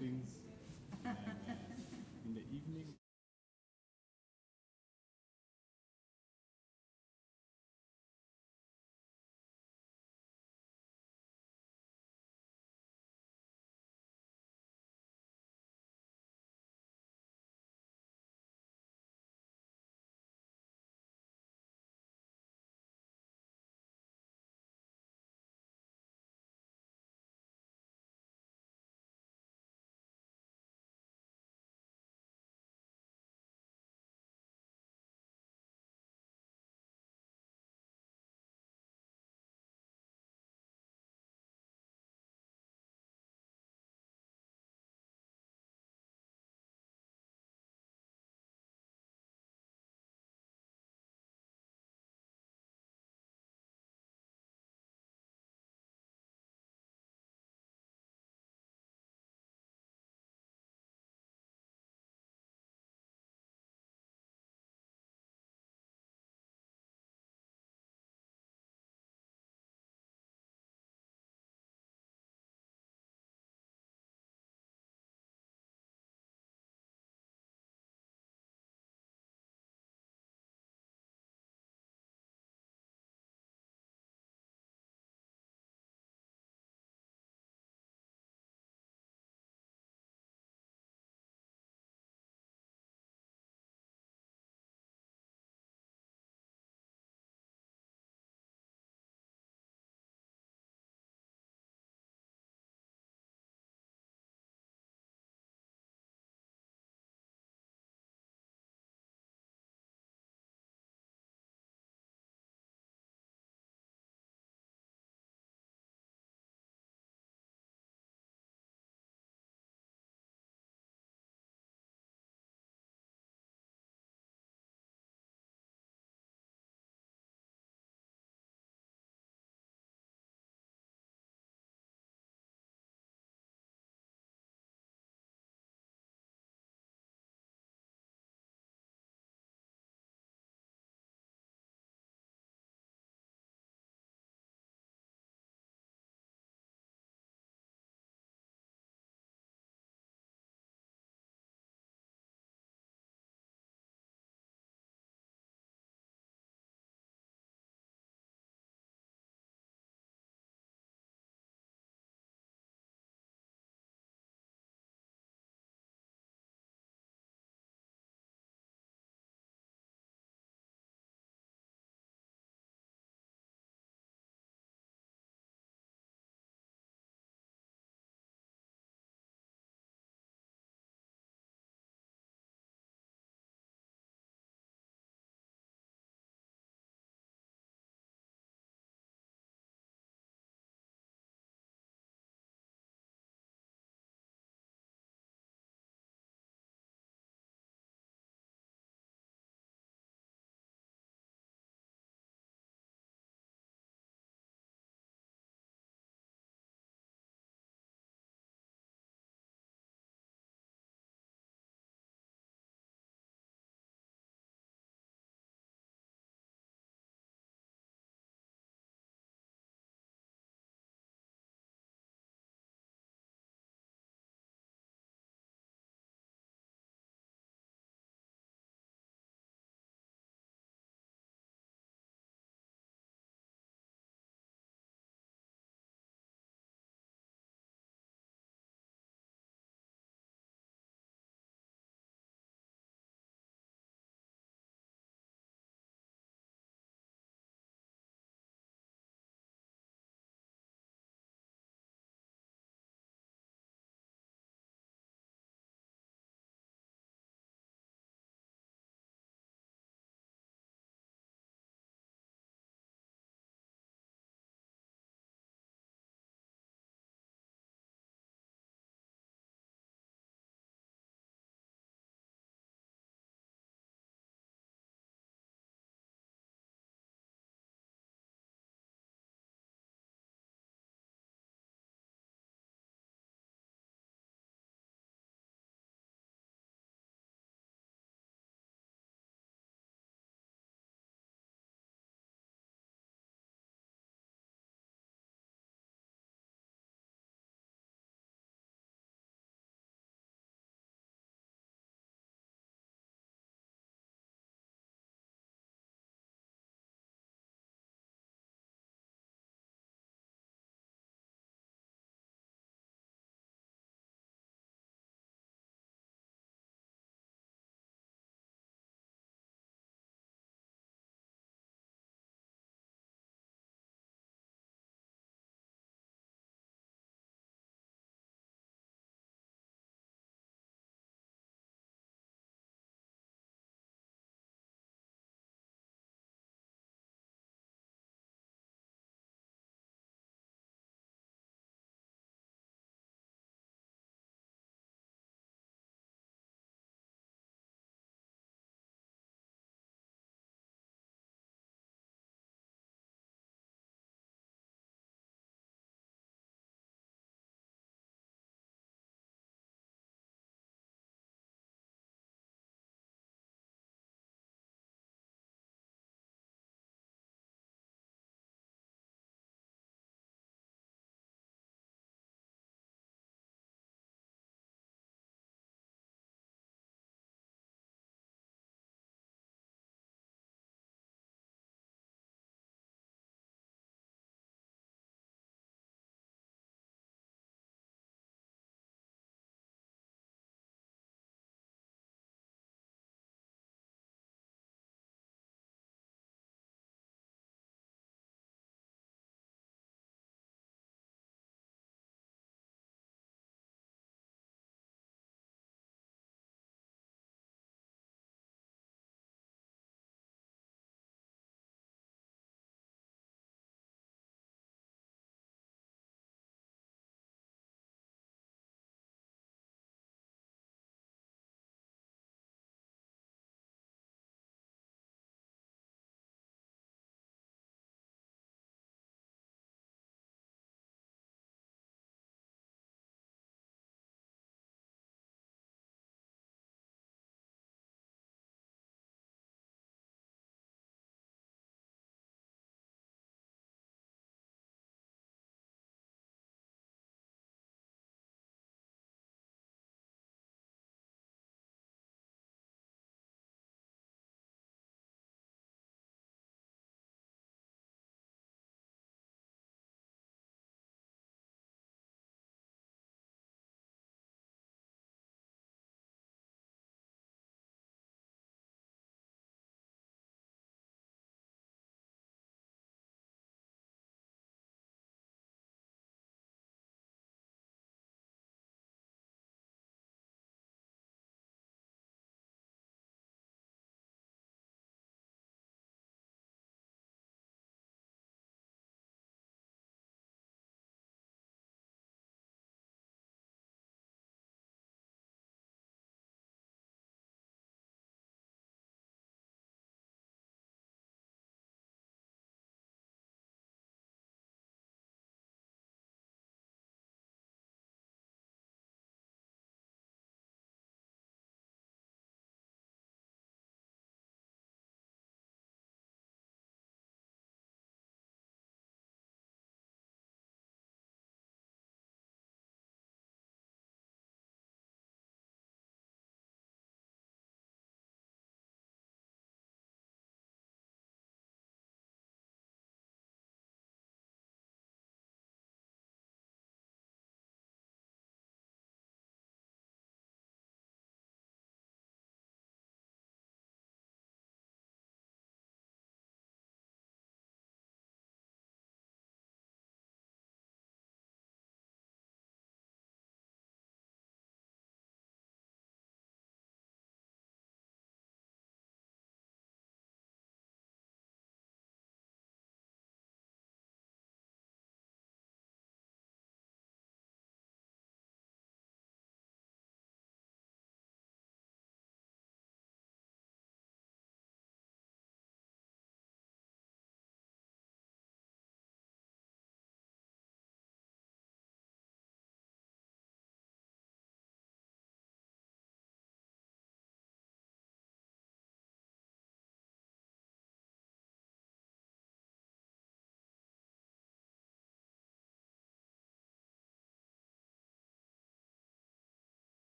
meetings, and in the evening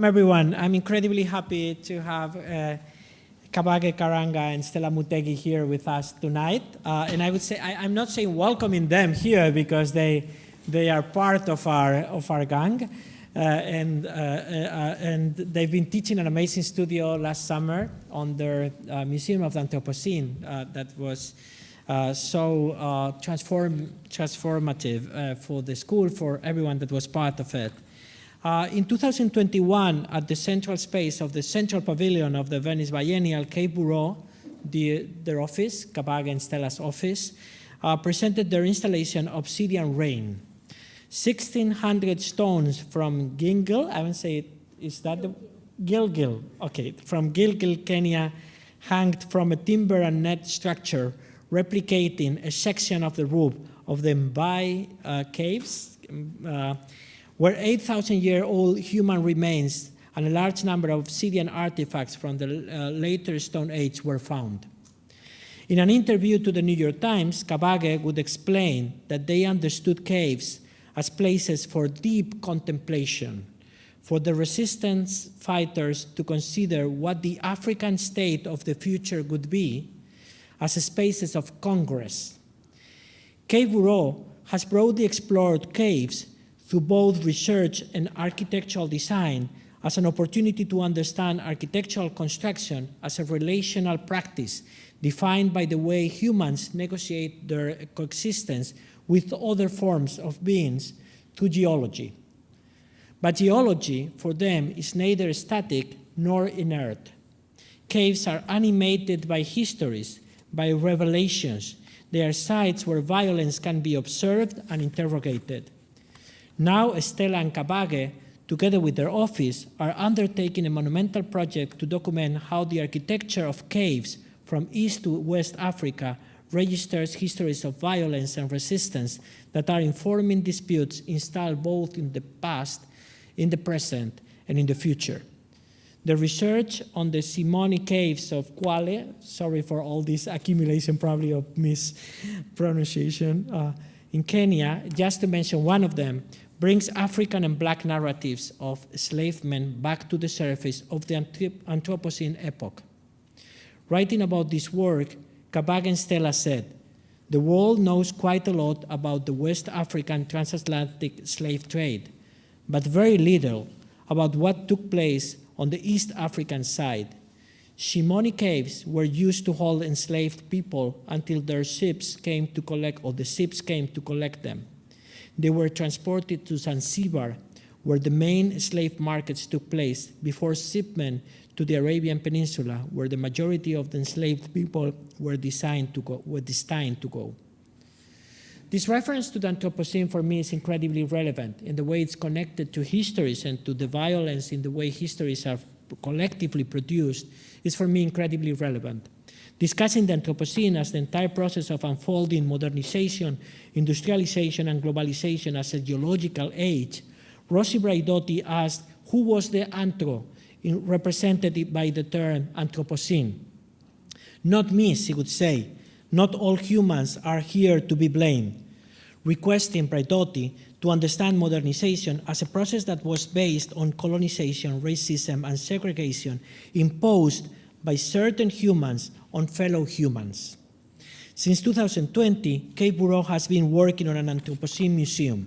Everyone, I'm incredibly happy to have Kabage, Karanja, and Stella Mutegi here with us tonight. And I would say, I'm not saying welcoming them here because they are part of our gang. And they've been teaching an amazing studio last summer on their Museum of the Anthropocene that was so transformative for the school, for everyone that was part of it. In 2021, at the central space of the Central Pavilion of the Venice Biennial, Cave Bureau, their office, Kabage and Stella's office, presented their installation Obsidian Rain. 1,600 stones from Gilgil, I would say, is that the Gilgil? Okay, from Gilgil, Kenya, hanged from a timber and net structure, replicating a section of the roof of the Mbai caves, where 8,000-year-old human remains and a large number of obsidian artifacts from the later Stone Age were found. In an interview to the New York Times, Kabage would explain that they understood caves as places for deep contemplation, for the resistance fighters to consider what the African state of the future would be as spaces of congress. Cave Bureau has broadly explored caves through both research and architectural design as an opportunity to understand architectural construction as a relational practice defined by the way humans negotiate their coexistence with other forms of beings through geology. But geology, for them, is neither static nor inert. Caves are animated by histories, by revelations. They are sites where violence can be observed and interrogated. Now, Stella and Kabage, together with their office, are undertaking a monumental project to document how the architecture of caves from East to West Africa registers histories of violence and resistance that are informing disputes installed both in the past, in the present, and in the future. The research on the Simoni caves of Kwale, sorry for all this accumulation probably of mispronunciation, in Kenya, just to mention one of them, brings African and Black narratives of enslavement back to the surface of the Anthropocene epoch. Writing about this work, Kabage and Stella said, "The world knows quite a lot about the West African transatlantic slave trade, but very little about what took place on the East African side. Shimoni caves were used to hold enslaved people until their ships came to collect, or the ships came to collect them. They were transported to Zanzibar, where the main slave markets took place, before shipment to the Arabian Peninsula, where the majority of the enslaved people were destined to go. This reference to the Anthropocene for me is incredibly relevant in the way it's connected to histories and to the violence in the way histories are collectively produced is for me incredibly relevant. Discussing the Anthropocene as the entire process of unfolding modernization, industrialization, and globalization as a geological age, Rosi Braidotti asked who was the Anthro represented by the term Anthropocene. Not me, she would say. Not all humans are here to be blamed, requesting Braidotti to understand modernization as a process that was based on colonization, racism, and segregation imposed by certain humans on fellow humans. Since 2020, Cave Bureau has been working on an Anthropocene museum.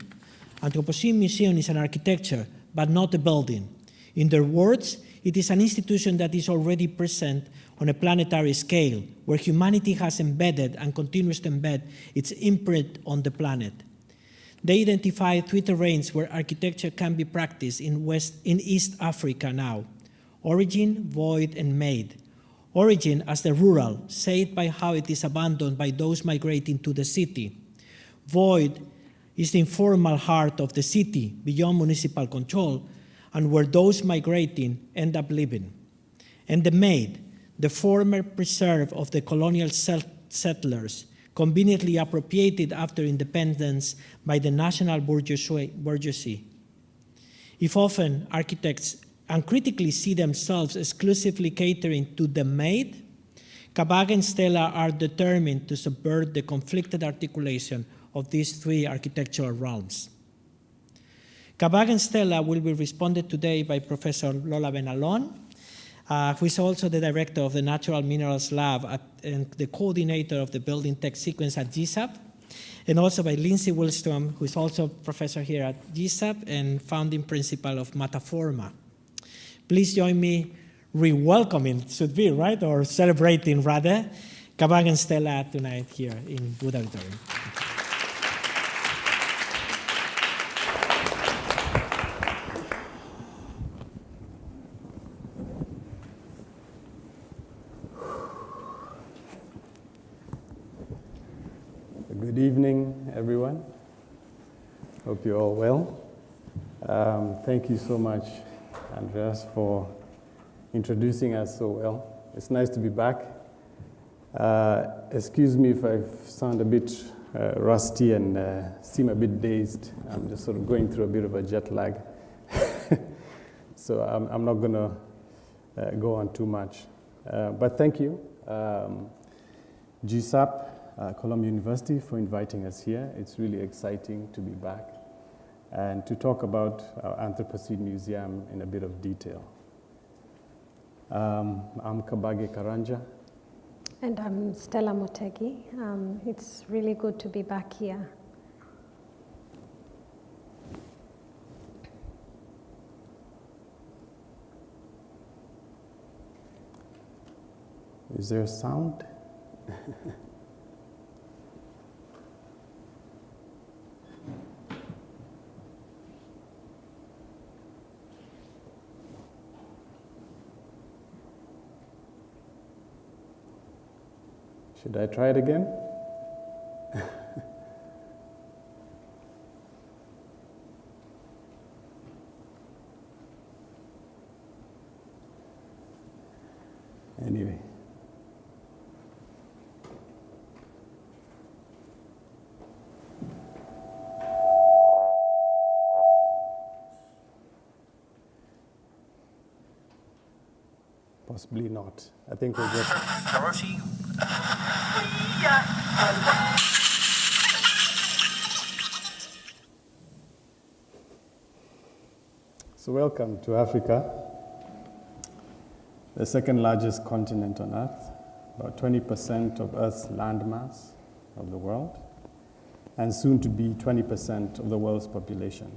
Anthropocene museum is an architecture, but not a building. In their words, it is an institution that is already present on a planetary scale, where humanity has embedded and continues to embed its imprint on the planet. They identify three terrains where architecture can be practiced in East Africa now: origin, void, and made. Origin as the rural, shaped by how it is abandoned by those migrating to the city. Void is the informal heart of the city, beyond municipal control, and where those migrating end up living. And the made, the former preserve of the colonial settlers, conveniently appropriated after independence by the national bourgeoisie. If often architects uncritically see themselves exclusively catering to the made, Kabage and Stella are determined to subvert the conflicted articulation of these three architectural realms. Kabage and Stella will be responded today by Professor Lola Benalon, who is also the director of the Natural Minerals Lab and the coordinator of the Building Tech Sequence at GSAP, and also by Lindsay Wilstrom, who is also a professor here at GSAP and founding principal of Mataforma. Please join me re-welcoming, should be, right? Or celebrating, rather, Kabage and Stella tonight here in Wood Auditorium. Good evening, everyone. Hope you're all well. Thank you so much, Andreas, for introducing us so well. It's nice to be back. Excuse me if I sound a bit rusty and seem a bit dazed. I'm just sort of going through a bit of a jet lag. So I'm not going to go on too much. But thank you, GSAP, Columbia University, for inviting us here. It's really exciting to be back and to talk about our Anthropocene Museum in a bit of detail. I'm Kabage Karanja. And I'm Stella Mutegi. It's really good to be back here. Is there a sound? Should I try it again? Anyway. Possibly not. I think we'll just... So welcome to Africa, the second largest continent on Earth, about 20% of Earth's landmass of the world, and soon to be 20% of the world's population.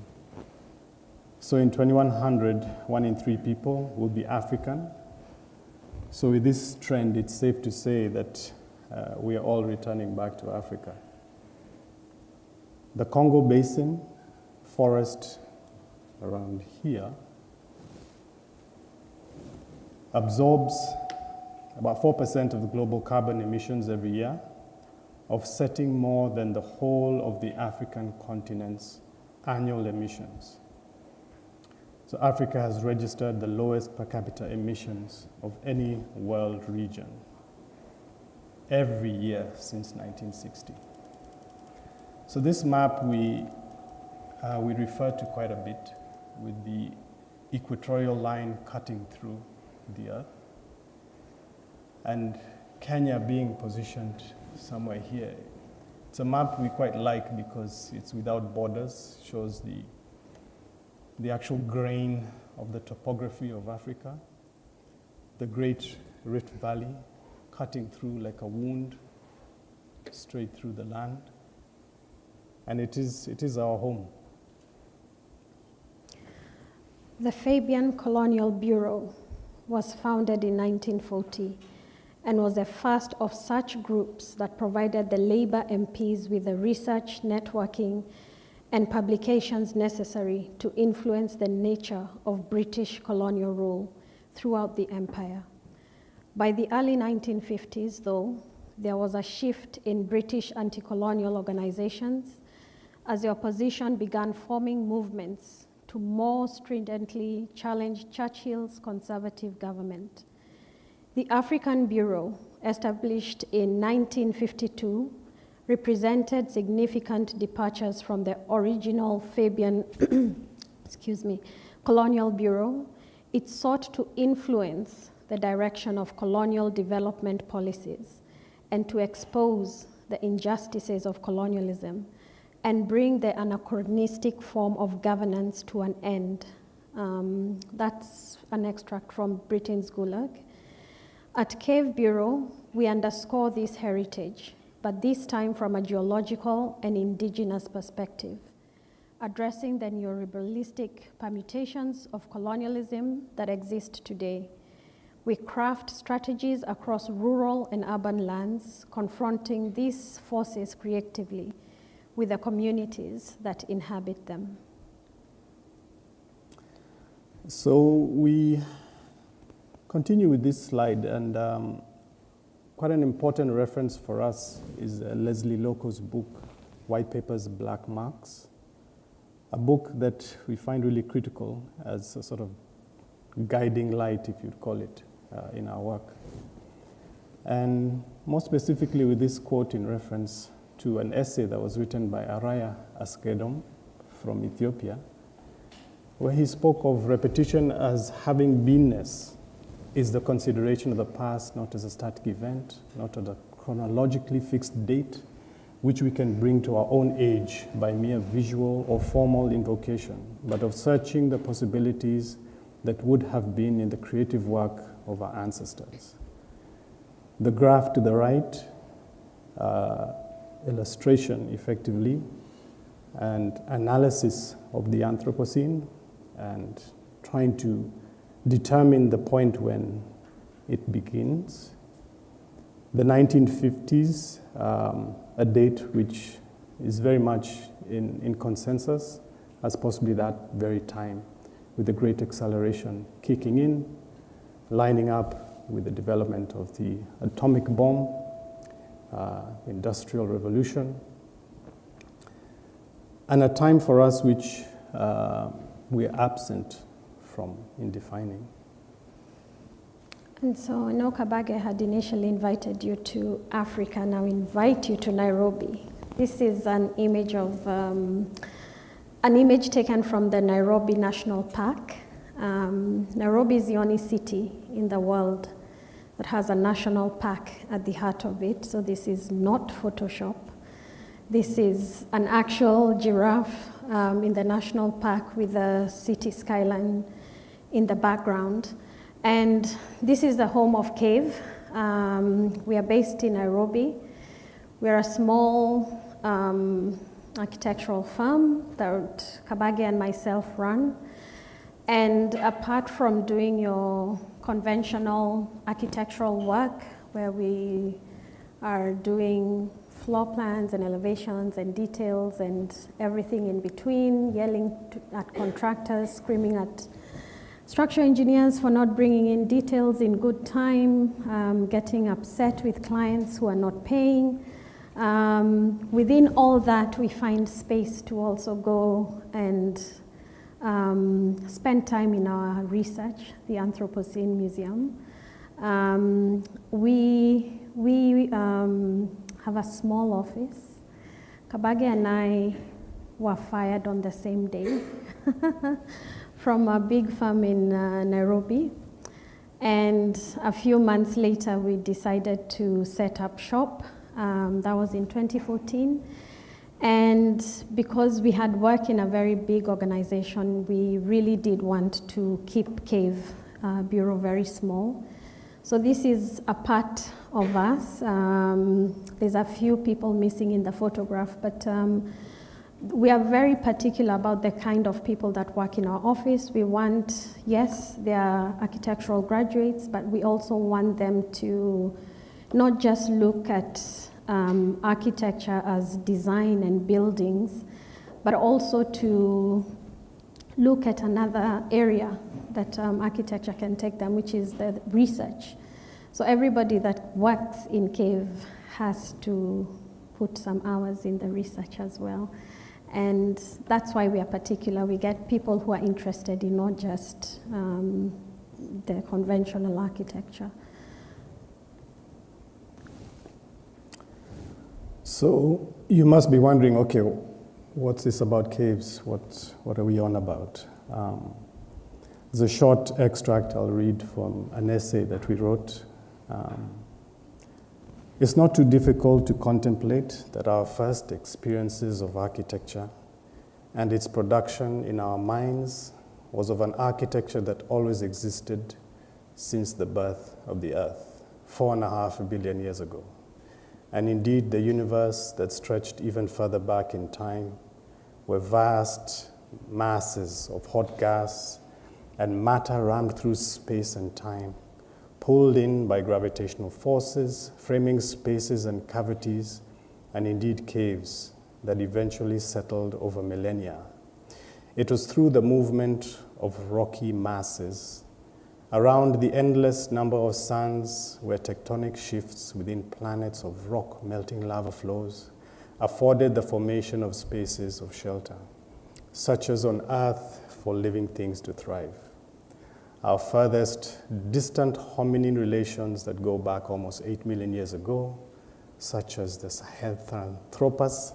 So in 2100, 1 in 3 people will be African. So with this trend, it's safe to say that we are all returning back to Africa. The Congo Basin, forest around here, absorbs about 4% of the global carbon emissions every year, offsetting more than the whole of the African continent's annual emissions. So Africa has registered the lowest per capita emissions of any world region every year since 1960. So this map we refer to quite a bit, with the equatorial line cutting through the Earth, and Kenya being positioned somewhere here. It's a map we quite like because it's without borders, shows the actual grain of the topography of Africa, the Great Rift Valley cutting through like a wound straight through the land, and it is our home. The Fabian Colonial Bureau was founded in 1940 and was the first of such groups that provided the Labour MPs with the research, networking, and publications necessary to influence the nature of British colonial rule throughout the empire. By the early 1950s, though, there was a shift in British anti-colonial organizations as the opposition began forming movements to more stridently challenge Churchill's conservative government. The African Bureau, established in 1952, represented significant departures from the original Fabian Colonial Bureau. It sought to influence the direction of colonial development policies and to expose the injustices of colonialism and bring the anachronistic form of governance to an end. That's an extract from Britain's Gulag. At Cave Bureau, we underscore this heritage, but this time from a geological and indigenous perspective, addressing the neoliberalistic permutations of colonialism that exist today. We craft strategies across rural and urban lands, confronting these forces creatively with the communities that inhabit them. So we continue with this slide, and quite an important reference for us is Leslie Loco's book, White Papers, Black Marks, a book that we find really critical as a sort of guiding light, if you'd call it, in our work. And more specifically with this quote in reference to an essay that was written by Araya Askedom from Ethiopia, where he spoke of repetition as having beinness is the consideration of the past, not as a static event, not at a chronologically fixed date, which we can bring to our own age by mere visual or formal invocation, but of searching the possibilities that would have been in the creative work of our ancestors. The graph to the right, illustration effectively, and analysis of the Anthropocene, and trying to determine the point when it begins. The 1950s, a date which is very much in consensus as possibly that very time, with the great acceleration kicking in, lining up with the development of the atomic bomb, industrial revolution, and a time for us which we are absent from in defining. And so I know Kabage had initially invited you to Africa, now invite you to Nairobi. This is an image of an image taken from the Nairobi National Park. Nairobi is the only city in the world that has a national park at the heart of it. So this is not Photoshop. This is an actual giraffe in the national park with the city skyline in the background. And this is the home of Cave. We are based in Nairobi. We're a small architectural firm that Kabage and myself run. And apart from doing your conventional architectural work, where we are doing floor plans and elevations and details and everything in between, yelling at contractors, screaming at structural engineers for not bringing in details in good time, getting upset with clients who are not paying. Within all that, we find space to also go and spend time in our research, the Anthropocene Museum. We have a small office. Kabage and I were fired on the same day from a big firm in Nairobi. And a few months later, we decided to set up shop. That was in 2014. And because we had worked in a very big organization, we really did want to keep Cave Bureau very small. So this is a part of us. There's a few people missing in the photograph, but we are very particular about the kind of people that work in our office. We want, yes, they are architectural graduates, but we also want them to not just look at architecture as design and buildings, but also to look at another area that architecture can take them, which is the research. So everybody that works in Cave has to put some hours in the research as well. And that's why we are particular. We get people who are interested in not just the conventional architecture. So you must be wondering, okay, what's this about caves? What are we on about? There's a short extract I'll read from an essay that we wrote. It's not too difficult to contemplate that our first experiences of architecture and its production in our minds was of an architecture that always existed since the birth of the earth, 4.5 billion years ago. And indeed, the universe that stretched even further back in time were vast masses of hot gas and matter rammed through space and time, pulled in by gravitational forces, framing spaces and cavities, and indeed caves that eventually settled over millennia. It was through the movement of rocky masses around the endless number of suns where tectonic shifts within planets of rock melting lava flows afforded the formation of spaces of shelter, such as on Earth for living things to thrive. Our furthest distant hominin relations that go back almost 8 million years ago, such as the Sahelanthropus,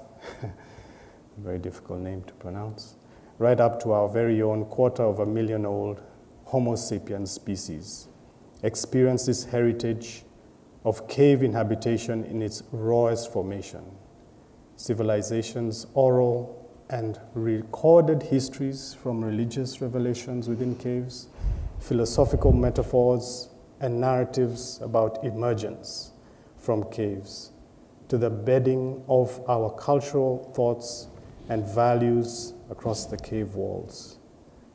very difficult name to pronounce, right up to our very own 250,000-old Homo sapiens species, experience this heritage of cave inhabitation in its rawest formation. Civilizations' oral and recorded histories from religious revelations within caves, philosophical metaphors, and narratives about emergence from caves, to the bedding of our cultural thoughts and values across the cave walls,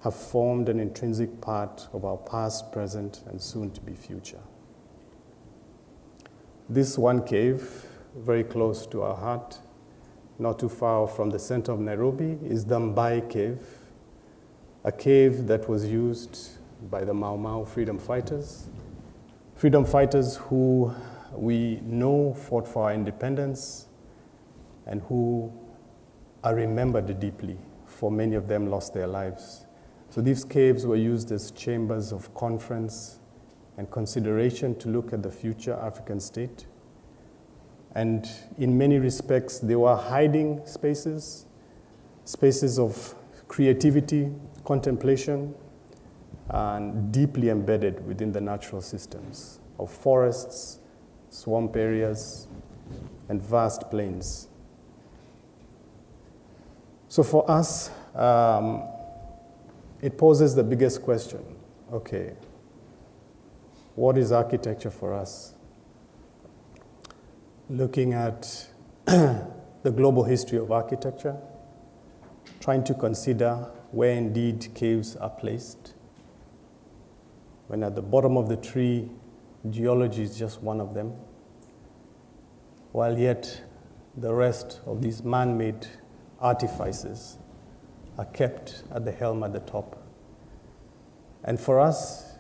have formed an intrinsic part of our past, present, and soon-to-be future. This one cave, very close to our heart, not too far from the center of Nairobi, is the Mbai Cave, a cave that was used by the Mau Mau freedom fighters who we know fought for our independence and who are remembered deeply, for many of them lost their lives. So these caves were used as chambers of conference and consideration to look at the future African state. And in many respects, they were hiding spaces, spaces of creativity, contemplation, and deeply embedded within the natural systems of forests, swamp areas, and vast plains. So for us, it poses the biggest question. Okay, what is architecture for us? Looking at the global history of architecture, trying to consider where indeed caves are placed, when at the bottom of the tree, geology is just one of them, while yet the rest of these man-made artifices are kept at the helm at the top. And for us,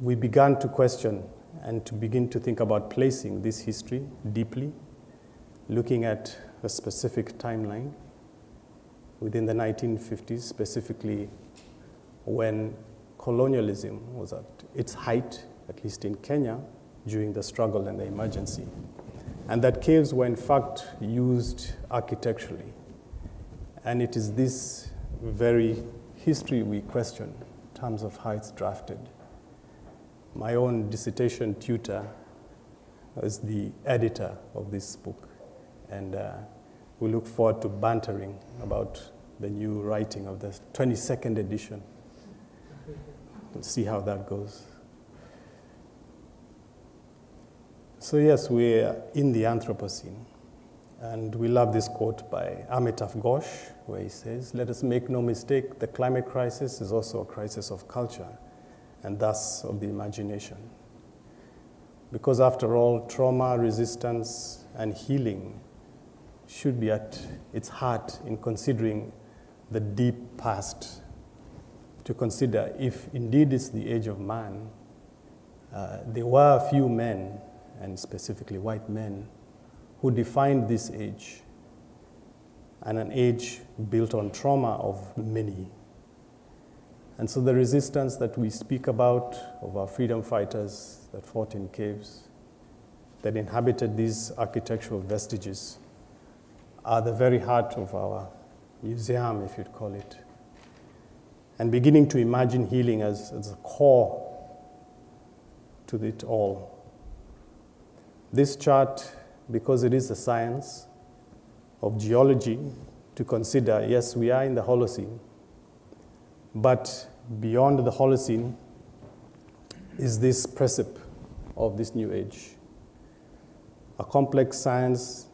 we began to question and to begin to think about placing this history deeply, looking at a specific timeline within the 1950s, specifically when colonialism was at its height, at least in Kenya, during the struggle and the emergency. And that caves were in fact used architecturally. And it is this very history we question in terms of how it's drafted. My own dissertation tutor is the editor of this book, and we look forward to bantering about the new writing of the 22nd edition. We'll see how that goes. So yes, we're in the Anthropocene. And we love this quote by Amitav Ghosh, where he says, "Let us make no mistake, the climate crisis is also a crisis of culture, and thus of the imagination. Because after all, trauma, resistance, and healing should be at its heart in considering the deep past, to consider if indeed it's the age of man. There were a few men, and specifically white men, who defined this age, and an age built on trauma of many. And so the resistance that we speak about of our freedom fighters that fought in caves, that inhabited these architectural vestiges, are the very heart of our museum, if you'd call it. And beginning to imagine healing as a core to it all. This chart, because it is a science of geology, to consider, yes, we are in the Holocene, but beyond the Holocene is this precipice of this new age. A complex science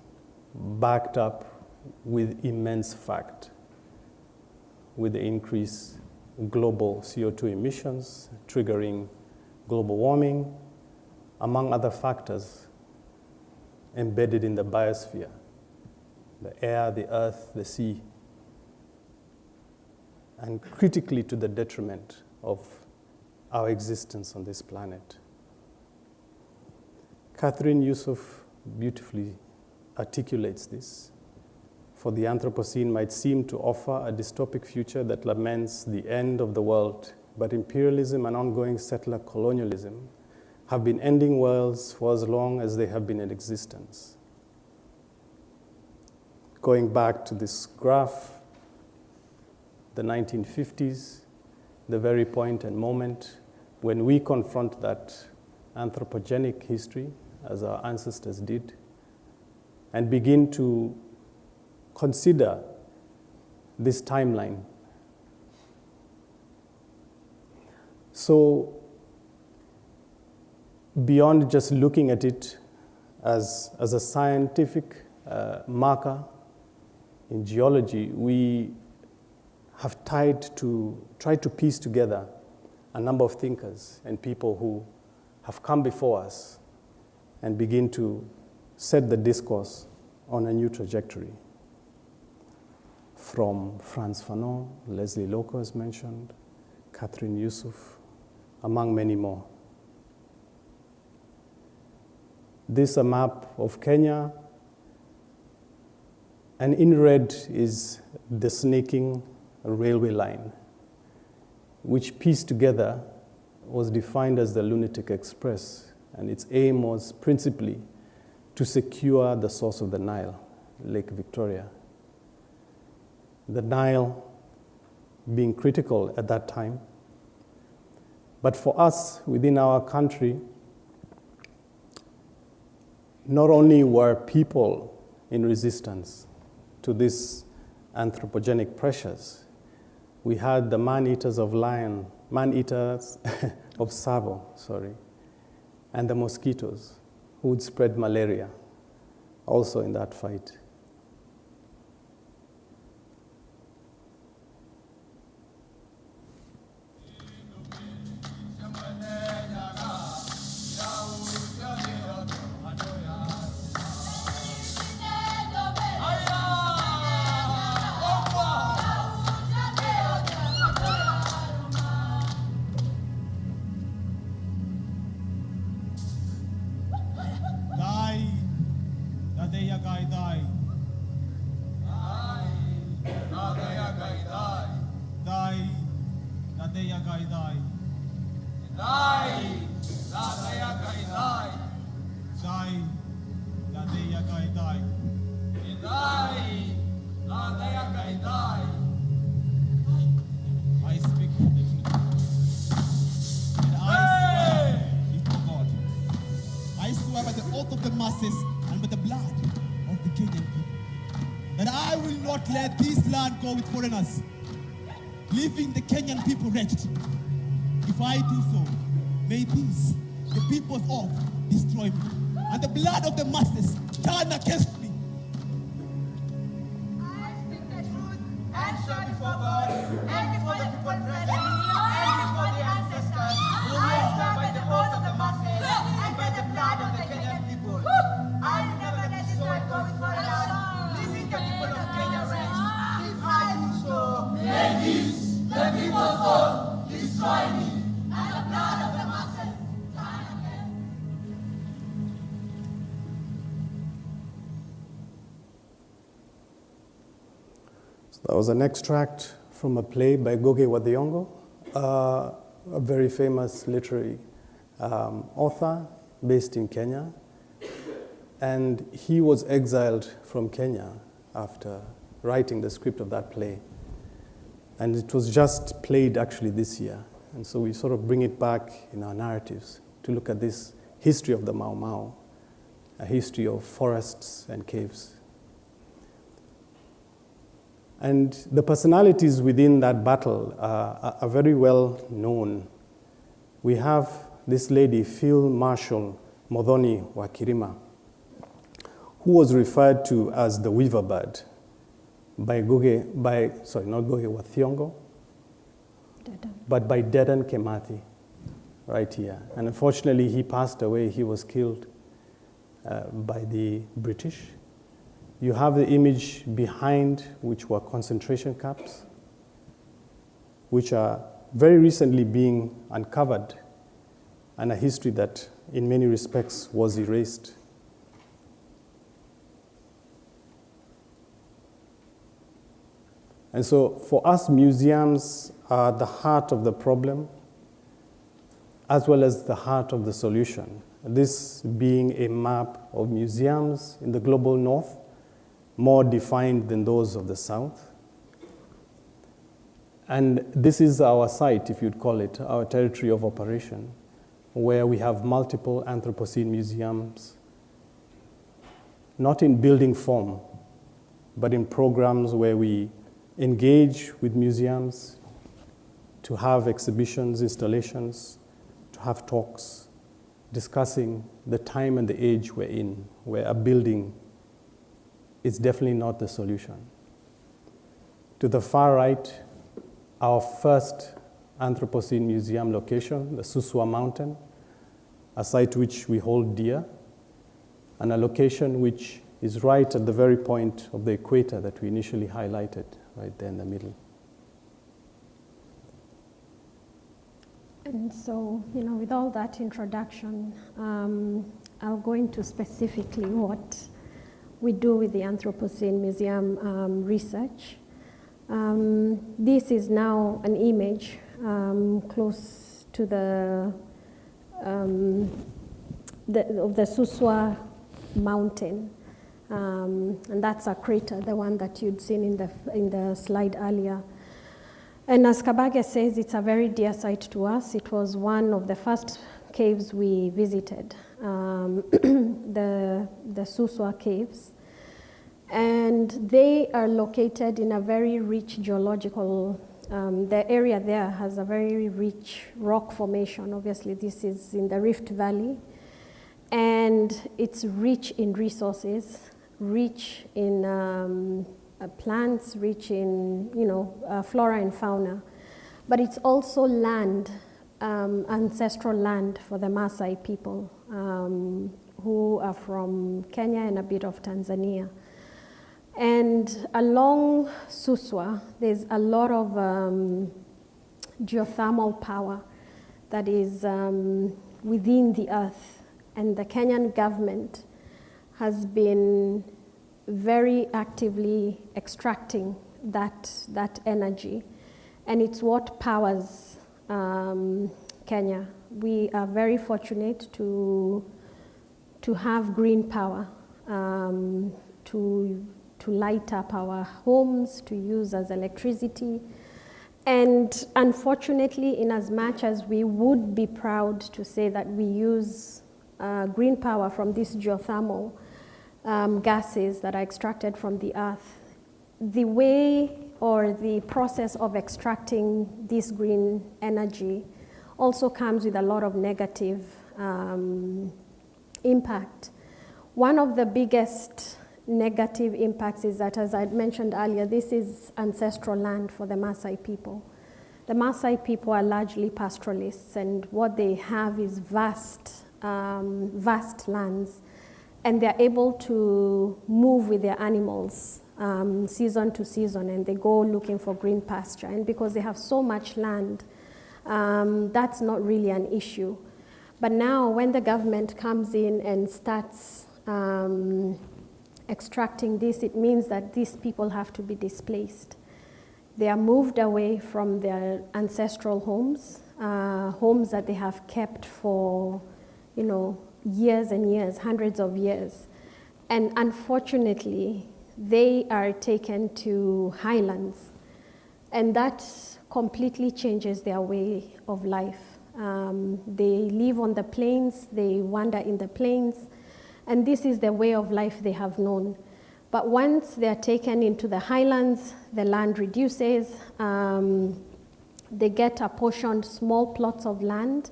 backed up with immense fact, with the increased global CO2 emissions triggering global warming, among other factors embedded in the biosphere, the air, the earth, the sea, and critically to the detriment of our existence on this planet. Catherine Yusuf beautifully articulates this. For the Anthropocene might seem to offer a dystopic future that laments the end of the world, but imperialism and ongoing settler colonialism have been ending worlds for as long as they have been in existence. Going back to this graph, the 1950s, the very point and moment when we confront that anthropogenic history, as our ancestors did, and begin to consider this timeline. So, beyond just looking at it as a scientific marker in geology, we have tried to piece together a number of thinkers and people who have come before us and begin to set the discourse on a new trajectory. From Frantz Fanon, Leslie Loco as mentioned, Catherine Yusuf, among many more. This is a map of Kenya, and in red is the snaking railway line, which pieced together was defined as the Lunatic Express, and its aim was principally to secure the source of the Nile, Lake Victoria. The Nile being critical at that time. But for us, within our country, not only were people in resistance to these anthropogenic pressures, we had the man-eaters of Tsavo, and the mosquitoes who would spread malaria also in that fight. Let this land go with foreigners, leaving the Kenyan people wretched. If I do so, may these, the people of earth, destroy me, and the blood of the masses turn against me. I speak the truth and swear before God and before the people present and before the ancestors. I swear by the oath of the masses and by the blood of the Kenyan people. I will never let this land go with foreigners, leaving the people of Kenya wretched. If I do so, may these, the people of earth, destroy me, and the blood of the masses turn against me. That was an extract from a play by Ngugi wa Thiong'o, a very famous literary author based in Kenya. And he was exiled from Kenya after writing the script of that play. And it was just played actually this year. And so we sort of bring it back in our narratives to look at this history of the Mau Mau a history of forests and caves. And the personalities within that battle are very well known. We have this lady, Field Marshal Modhoni Wakirima, who was referred to as the weaver bird by Wathiongo, but by Dedan Kimathi, right here. And unfortunately, he passed away. He was killed by the British. You have the image behind, which were concentration camps, which are very recently being uncovered, and a history that, in many respects, was erased. And so, for us, museums are the heart of the problem, as well as the heart of the solution. This being a map of museums in the global north, more defined than those of the south. And this is our site, if you'd call it, our territory of operation, where we have multiple Anthropocene museums, not in building form, but in programs where we engage with museums to have exhibitions, installations, to have talks, discussing the time and the age we're in, where a building is definitely not the solution. To the far right, our first Anthropocene museum location, the Suswa Mountain, a site which we hold dear, and a location which is right at the very point of the equator that we initially highlighted, right there in the middle. And so, with all that introduction, I'll go into specifically what we do with the Anthropocene Museum research. This is now an image close to the Suswa Mountain, and that's a crater, the one that you'd seen in the slide earlier. And as Kabage says, it's a very dear site to us. It was one of the first caves we visited, the Suswa caves. And they are located in a very rich geological, the area there has a very rich rock formation. Obviously, this is in the Rift Valley. And it's rich in resources, rich in plants, rich in, flora and fauna. But it's also land, ancestral land for the Maasai people, who are from Kenya and a bit of Tanzania. And along Suswa, there's a lot of geothermal power that is within the earth. And the Kenyan government has been very actively extracting that energy. And it's what powers Kenya. We are very fortunate to have green power, to light up our homes, to use as electricity. And unfortunately, in as much as we would be proud to say that we use green power from these geothermal gases that are extracted from the earth, the way or the process of extracting this green energy also comes with a lot of negative impact. One of the biggest negative impacts is that, as I mentioned earlier, this is ancestral land for the Maasai people. The Maasai people are largely pastoralists, and what they have is vast lands, and they're able to move with their animals season to season, and they go looking for green pasture. And because they have so much land, that's not really an issue. But now when the government comes in and starts extracting this, it means that these people have to be displaced. They are moved away from their ancestral homes, homes that they have kept for, years and years, hundreds of years. And unfortunately, they are taken to highlands. And that completely changes their way of life. They live on the plains, they wander in the plains, And this is the way of life they have known. But once they are taken into the highlands, the land reduces. They get apportioned small plots of land,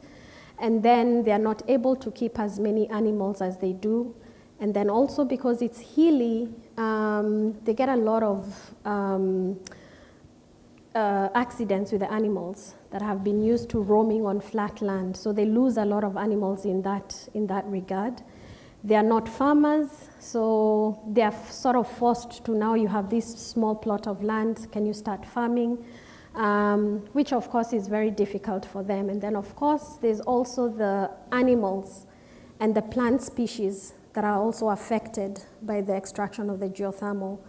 and then they are not able to keep as many animals as they do. And then also because it's hilly, they get a lot of accidents with the animals that have been used to roaming on flat land. So they lose a lot of animals in that regard. They are not farmers, so they are sort of forced to, now you have this small plot of land, can you start farming? Which of course is very difficult for them. And then of course there's also the animals and the plant species that are also affected by the extraction of the geothermal.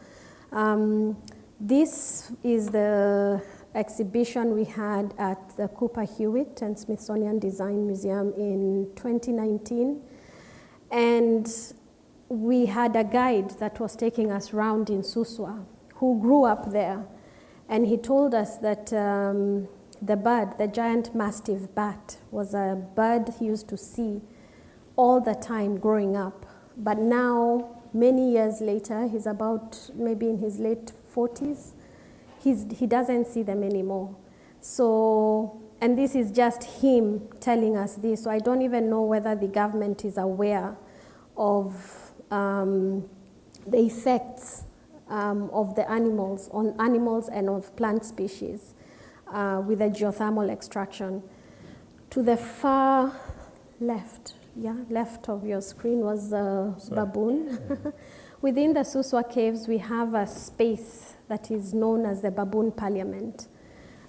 This is the exhibition we had at the Cooper Hewitt and Smithsonian Design Museum in 2019. And we had a guide that was taking us around in Suswa who grew up there. And he told us that the bird, the giant mastiff bat, was a bird he used to see all the time growing up. But now, many years later, he's about maybe in his late 40s, he doesn't see them anymore. So, and this is just him telling us this. So I don't even know whether the government is aware of the effects of the animals, on animals and of plant species with the geothermal extraction. To the far left, left of your screen was the baboon. Within the Suswa caves, we have a space that is known as the Baboon Parliament.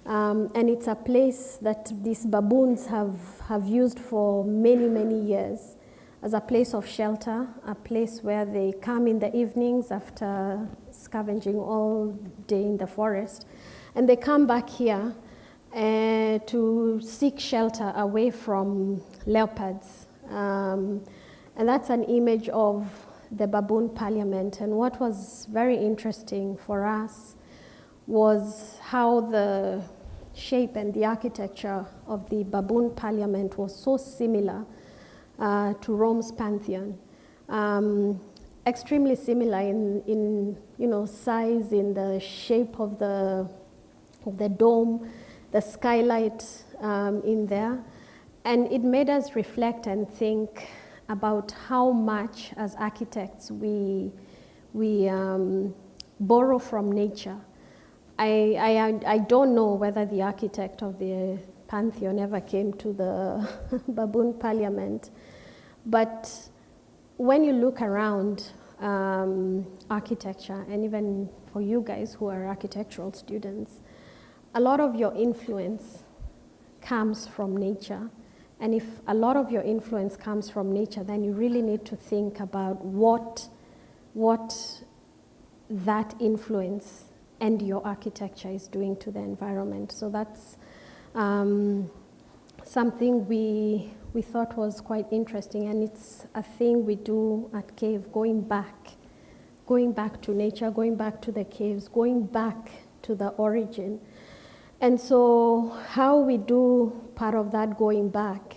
And it's a place that these baboons have used for many, many years as a place of shelter, a place where they come in the evenings after scavenging all day in the forest. And they come back here to seek shelter away from leopards. And that's an image of the Baboon Parliament. And what was very interesting for us was how the shape and the architecture of the Baboon Parliament was so similar to Rome's Pantheon. Extremely similar in size, in the shape of the dome, the skylight in there. And it made us reflect and think about how much as architects we borrow from nature. I don't know whether the architect of the Pantheon ever came to the Baboon Parliament, but when you look around architecture, and even for you guys who are architectural students, a lot of your influence comes from nature. And if a lot of your influence comes from nature, then you really need to think about what that influence and your architecture is doing to the environment. So that's something we thought was quite interesting, and it's a thing we do at CAVE, going back to nature, going back to the caves, going back to the origin. And so how we do part of that going back,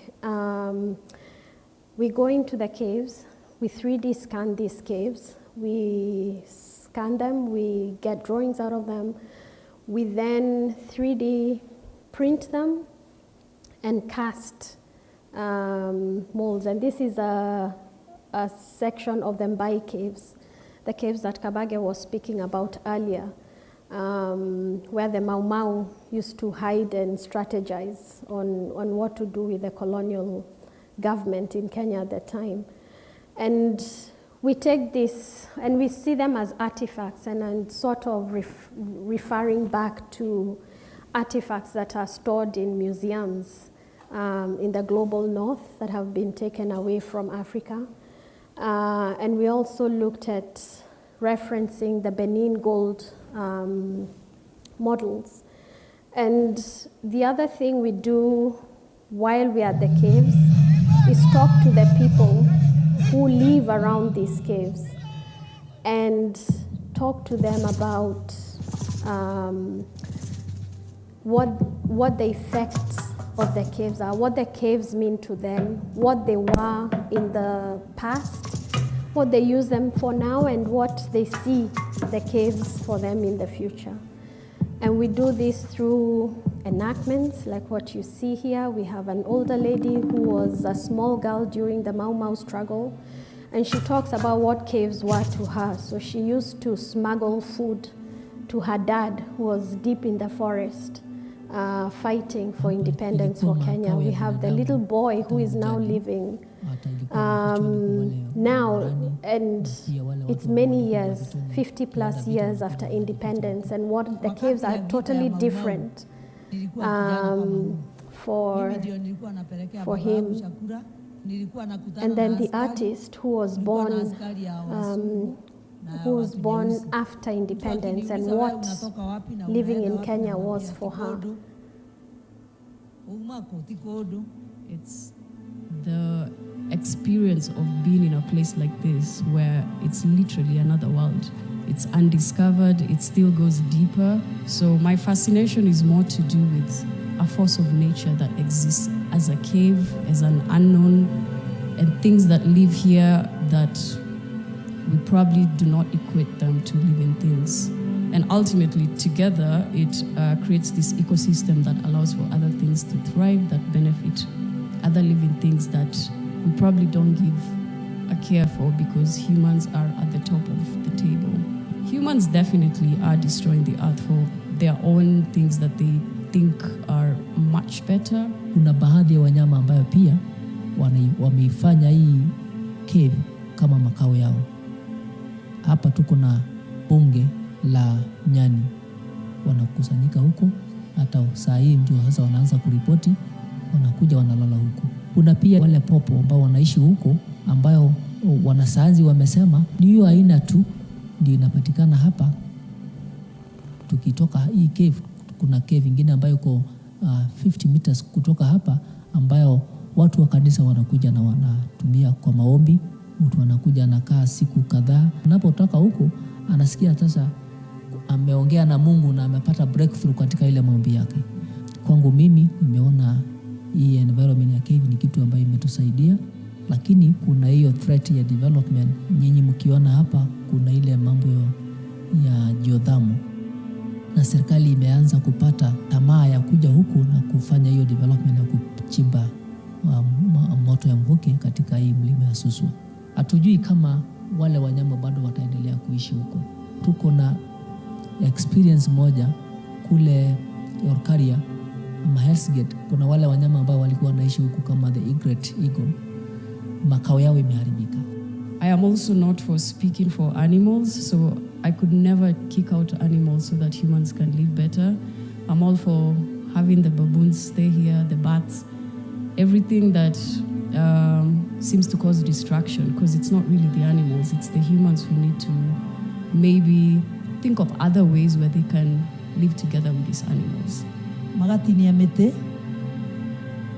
we go into the caves, we 3D scan these caves, we scan them, we get drawings out of them, we then 3D print them and cast molds. And this is a section of the Mbai caves, the caves that Kabage was speaking about earlier, where the Mau Mau used to hide and strategize on what to do with the colonial government in Kenya at the time. And we take this and we see them as artifacts, and sort of referring back to artifacts that are stored in museums in the global north that have been taken away from Africa. And we also looked at referencing the Benin gold models. And the other thing we do while we are at the caves is talk to the people who live around these caves and talk to them about what the effects of the caves are, what the caves mean to them, what they were in the past, what they use them for now and what they see the caves for them in the future. And we do this through enactments like what you see here. We have an older lady who was a small girl during the Mau Mau struggle, and she talks about what caves were to her. So she used to smuggle food to her dad, who was deep in the forest, fighting for independence for Kenya. We have the little boy who is now living now, and it's many years, 50 plus years after independence, and what the caves are totally different for him. And then the artist who was born after independence, and what living in Kenya was for her. It's the experience of being in a place like this where it's literally another world. It's undiscovered, it still goes deeper. So my fascination is more to do with a force of nature that exists as a cave, as an unknown, and things that live here that we probably do not equate them to living things. And ultimately, together, it creates this ecosystem that allows for other things to thrive, that benefit other living things that we probably don't give a care for because humans are at the top of the table. Humans definitely are destroying the earth for their own things that they think are much better. Kuna baadhi ya wanyama ambayo pia wameifanya hii cave kama makao yao. Hapa tuko na bunge la nyani wanakusanyika huko, hata saa hii ndio sasa wanaanza kuripoti, wanakuja wanalala huko. Kuna pia wale popo ambao wanaishi huko ambayo wanasayansi wamesema ni hiyo aina tu ndio inapatikana hapa. Tukitoka hii cave, kuna cave ingine ambayo iko 50 meters kutoka hapa ambayo watu wa kanisa wanakuja na wanatumia kwa maombi. Mtu anakuja anakaa siku kadhaa. Unapotoka huko anasikia sasa ameongea na Mungu na amepata breakthrough katika ile maombi yake. Kwangu mimi nimeona hii environment ya cave ni kitu ambayo imetusaidia, lakini kuna hiyo threat ya development. Nyinyi mkiona hapa kuna ile mambo ya geothermal, na serikali imeanza kupata tamaa ya kuja huku na kufanya hiyo development ya kuchimba moto ya mvuke katika hii mlima ya Suswa. Hatujui kama wale wanyama bado wataendelea kuishi huko. Tuko na experience moja kule Yorkaria ama Hell's Gate. Kuna wale wanyama ambao walikuwa wanaishi huko kama the egret eagle. Makao yao imeharibika. I am also not for speaking for animals, so I could never kick out animals so that humans can live better. I'm all for having the baboons stay here, the bats, everything that seems to cause distraction, because it's not really the animals, it's the humans who need to maybe think of other ways where they can live together with these animals. Magatinia mete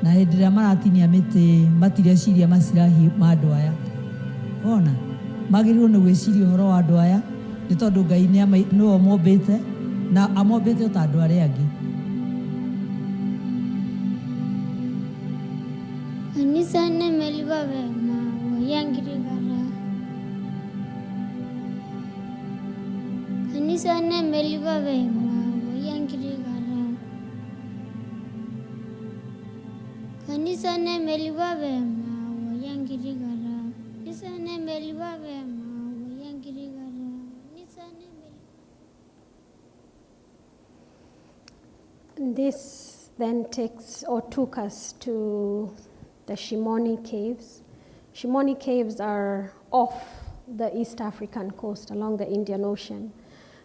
na hĩndĩ maratinia mete matireciria macirahi ma andũ aya. Ona magĩrĩirwo nĩ gwĩciria ũhoro wa andũ aya nĩ tondũ Ngai nĩwe mombĩte na amombĩte ta andũ arĩa angĩ. Kanisa nemeliwa wema wayangirigara. Kanisa nemeliwa wema wayangirigara. Kanisa nemeliwa wema wayangirigara. Kanisa nemeliwa wema wayangirigara. Kanisa nemeliwa. This then took us to the Shimoni Caves. Shimoni Caves are off the East African coast along the Indian Ocean.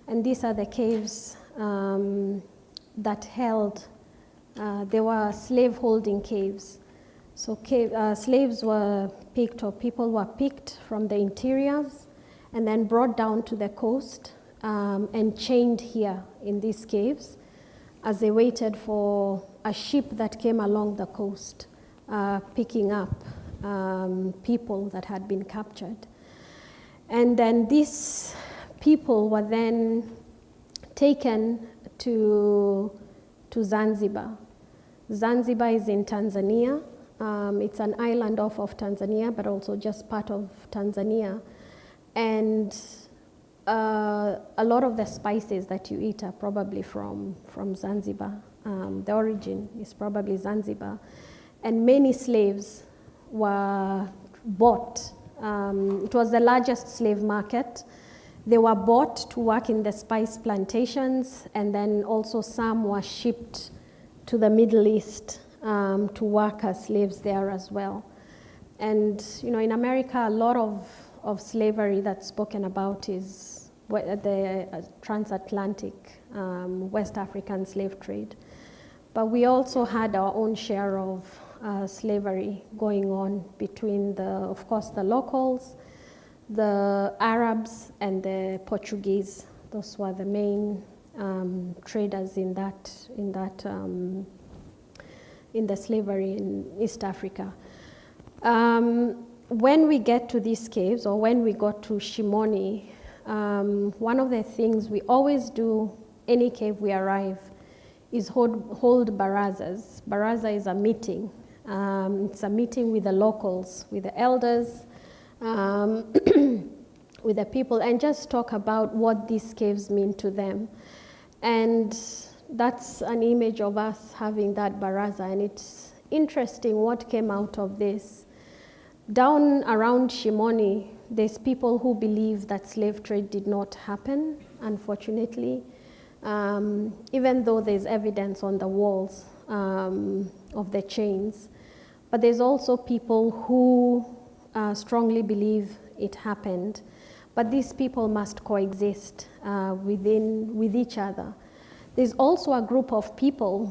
And these are the caves that held, they were slave-holding caves. So slaves were picked, or people were picked from the interiors and then brought down to the coast and chained here in these caves as they waited for a ship that came along the coast, picking up people that had been captured. And then these people were then taken to Zanzibar. Zanzibar is in Tanzania. It's an island off of Tanzania, but also just part of Tanzania. And a lot of the spices that you eat are probably from Zanzibar. The origin is probably Zanzibar. And many slaves were bought. It was the largest slave market. They were bought to work in the spice plantations, and then also some were shipped to the Middle East to work as slaves there as well. And in America, a lot of slavery that's spoken about is the transatlantic West African slave trade. But we also had our own share of slavery going on between of course, the locals, the Arabs, and the Portuguese. Those were the main traders in the slavery in East Africa. When we get to these caves, or when we got to Shimoni, one of the things we always do, any cave we arrive, is hold barazas. Baraza is a meeting. It's a meeting with the locals, with the elders, with the people, and just talk about what these caves mean to them. And that's an image of us having that baraza, and it's interesting what came out of this. Down around Shimoni, there's people who believe that slave trade did not happen, unfortunately, even though there's evidence on the walls of the chains. But there's also people who strongly believe it happened. But these people must coexist with each other. There's also a group of people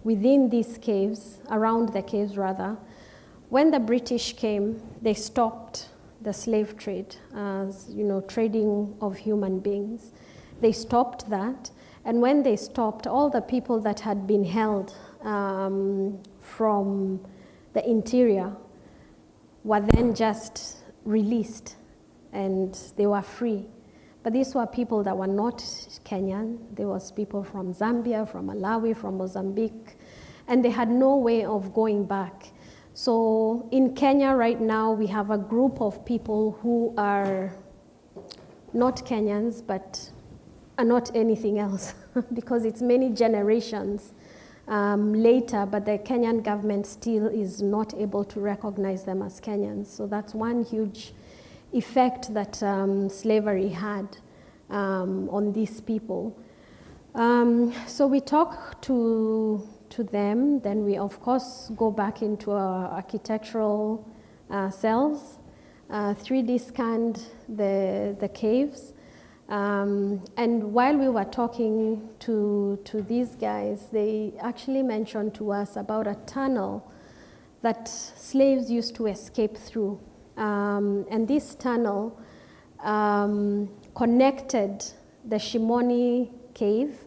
within these caves, around the caves rather. When the British came, they stopped the slave trade, trading of human beings. They stopped that, and when they stopped, all the people that had been held from the interior were then just released, and they were free. But these were people that were not Kenyan. There was people from Zambia, from Malawi, from Mozambique, and they had no way of going back. So in Kenya right now, we have a group of people who are not Kenyans, but are not anything else, because it's many generations later, but the Kenyan government still is not able to recognize them as Kenyans. So that's one huge effect that slavery had on these people. So we talk to them, then we of course go back into our architectural cells, 3D scanned the caves. And while we were talking to these guys, they actually mentioned to us about a tunnel that slaves used to escape through. And this tunnel connected the Shimoni cave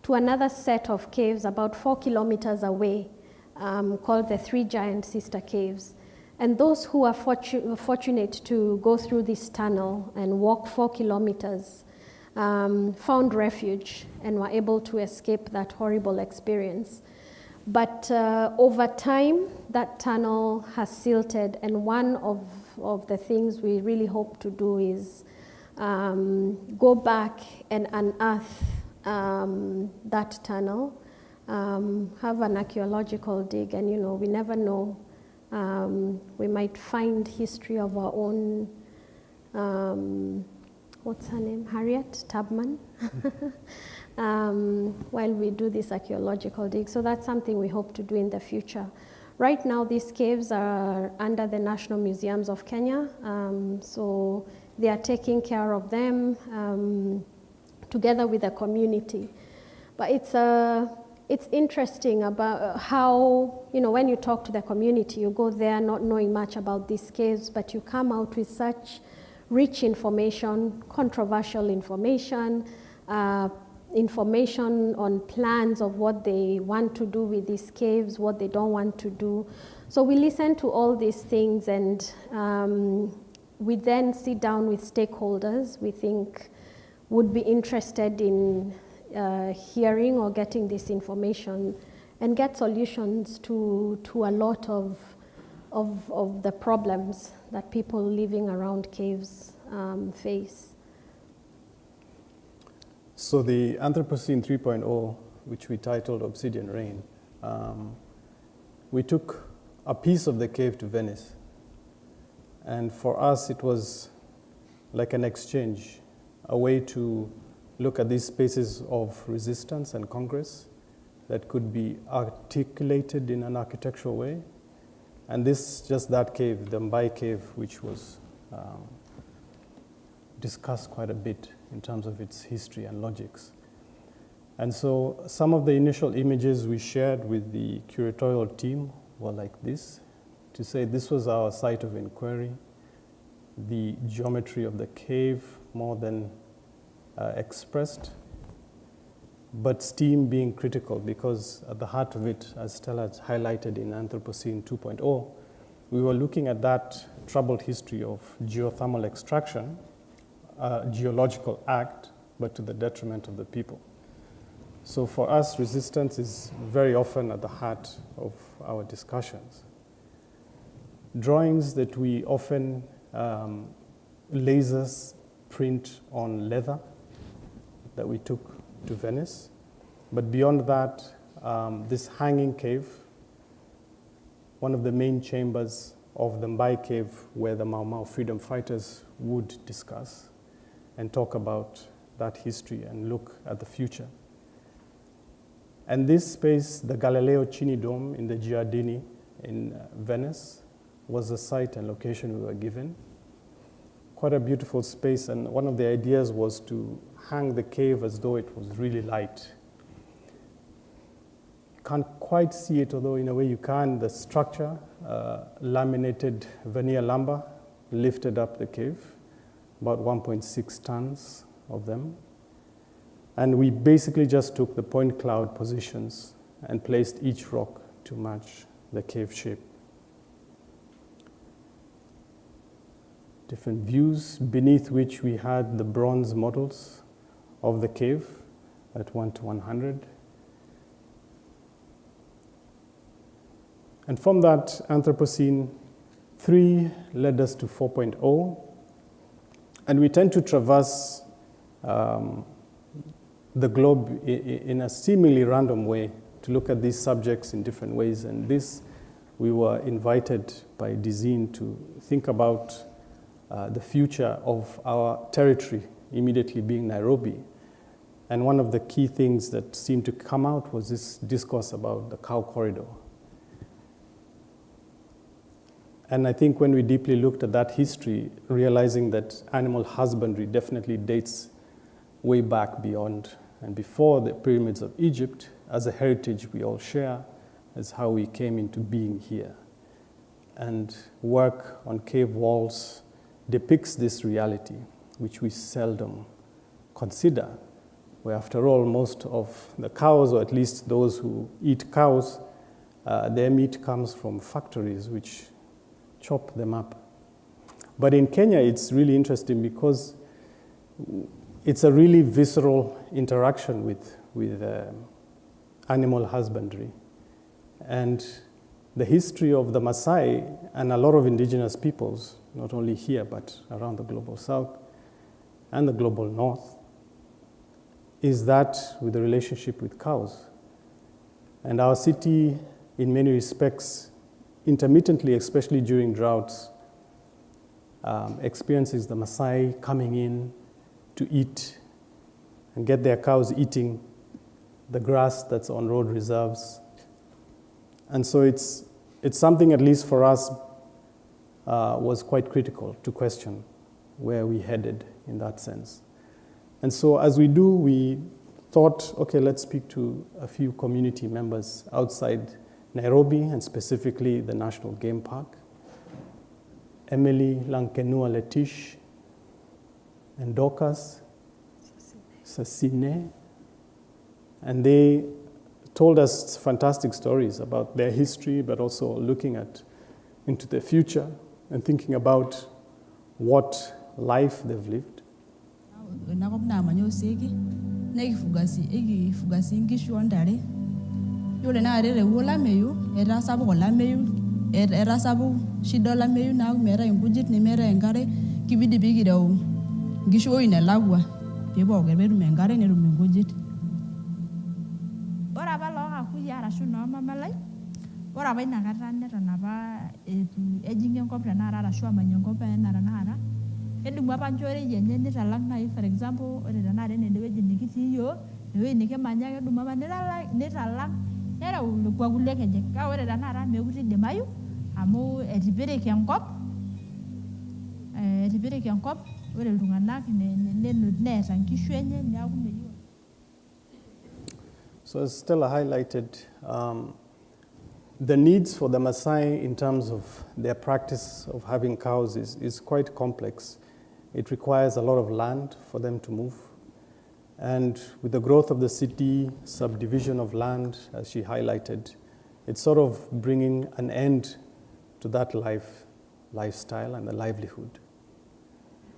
to another set of caves about 4 kilometers away, called the Three Giant Sister Caves. And those who are fortunate to go through this tunnel and walk 4 kilometers found refuge and were able to escape that horrible experience. But over time, that tunnel has silted, and one of the things we really hope to do is go back and unearth that tunnel, have an archaeological dig, and we never know. We might find history of our own, what's her name, Harriet Tubman, while we do this archaeological dig. So that's something we hope to do in the future. Right now, these caves are under the National Museums of Kenya, so they are taking care of them together with the community. But it's interesting about how, when you talk to the community, you go there not knowing much about these caves, but you come out with such rich information, controversial information, information on plans of what they want to do with these caves, what they don't want to do. So we listen to all these things, and we then sit down with stakeholders we think would be interested in hearing or getting this information, and get solutions to a lot of of the problems that people living around caves face. So the Anthropocene 3.0, which we titled Obsidian Rain, we took a piece of the cave to Venice. And for us, it was like an exchange, a way to look at these spaces of resistance and congress that could be articulated in an architectural way. And just that cave, the Mbai cave, which was discussed quite a bit in terms of its history and logics. And so some of the initial images we shared with the curatorial team were like this, to say this was our site of inquiry, the geometry of the cave more than expressed, but STEAM being critical, because at the heart of it, as Stella highlighted in Anthropocene 2.0, we were looking at that troubled history of geothermal extraction, a geological act, but to the detriment of the people. So for us, resistance is very often at the heart of our discussions. Drawings that we often lasers print on leather that we took to Venice. But beyond that, this hanging cave, one of the main chambers of the Mbai cave where the Mau Mau freedom fighters would discuss and talk about that history and look at the future. And this space, the Galileo Cini Dome in the Giardini in Venice, was the site and location we were given. Quite a beautiful space, and one of the ideas was to hang the cave as though it was really light. You can't quite see it, although in a way you can. The structure, laminated veneer lumber, lifted up the cave, about 1.6 tons of them. And we basically just took the point cloud positions and placed each rock to match the cave shape. Different views beneath which we had the bronze models of the cave at 1 to 100. And from that, Anthropocene 3 led us to 4.0. And we tend to traverse the globe in a seemingly random way to look at these subjects in different ways. And this, we were invited by Dizine to think about the future of our territory, immediately being Nairobi. And one of the key things that seemed to come out was this discourse about the cow corridor. And I think when we deeply looked at that history, realizing that animal husbandry definitely dates way back beyond and before the pyramids of Egypt, as a heritage we all share, is how we came into being here. And work on cave walls depicts this reality, which we seldom consider, where after all, most of the cows, or at least those who eat cows, their meat comes from factories which chop them up. But in Kenya, it's really interesting because it's a really visceral interaction with animal husbandry. And the history of the Maasai and a lot of indigenous peoples, not only here, but around the global south and the global north, is that with the relationship with cows. And our city, in many respects, intermittently, especially during droughts, experiences the Maasai coming in to eat and get their cows eating the grass that's on road reserves. And so it's something, at least for us, was quite critical to question where we headed in that sense. And so as we do, we thought, okay, let's speak to a few community members outside Nairobi, and specifically the National Game Park. Emily Lankenua Letish and Dorcas Sasine. And they told us fantastic stories about their history, but also looking into the future and thinking about what life they've lived. etasapu shida olameyu neeku meetae inkujit nemeetae enkare kibidi pikireu nkishu ewueji nelakwa peepuo peetum enkare netum inkujit. Ore apa lookakuyiaa arashu noomamalai, ore apa inakata neton apa etu ejing'i enkop tenakata arashu amany enkop enaa tenakata, kedumu apa nchorei enye nitalang nai for example ore tenakata enewueji nikitii yiok, ewueji nikimanya kedumu apa nitalang nereu lekua kulie kejek. Kake ore tenakata meekure idimayu amu etipiriki enkop, ore iltung'anak neeta nkishu enye neeku meyieu. So as Stella highlighted, the needs for the Maasai in terms of their practice of having cows is quite complex. It requires a lot of land for them to move. And with the growth of the city, subdivision of land, as she highlighted, it's sort of bringing an end to that lifestyle and the livelihood.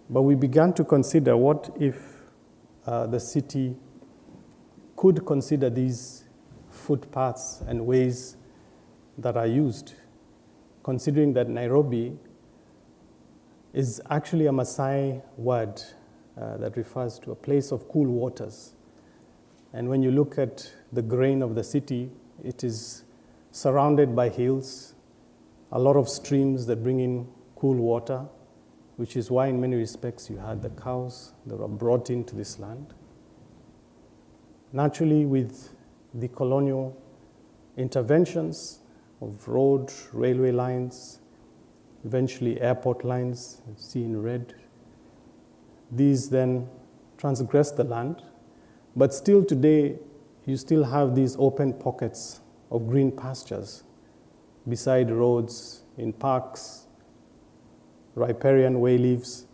But we began to consider what if the city could consider these footpaths and ways that are used, considering that Nairobi is actually a Maasai word that refers to a place of cool waters. And when you look at the grain of the city, it is surrounded by hills, a lot of streams that bring in cool water, which is why in many respects you had the cows that were brought into this land. Naturally, with the colonial interventions of road, railway lines, eventually airport lines, you see in red, these then transgress the land, but still today you still have these open pockets of green pastures beside roads, in parks, riparian way leaves.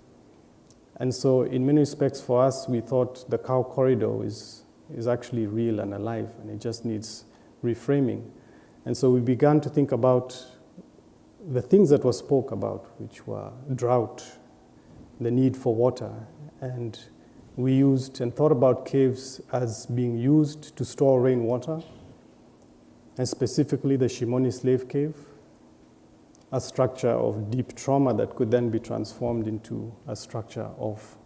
And so in many respects for us, we thought the cow corridor is actually real and alive, and it just needs reframing. And so we began to think about the things that were spoke about, which were drought, the need for water, and we used and thought about caves as being used to store rainwater, and specifically the Shimoni slave cave, a structure of deep trauma that could then be transformed into a structure of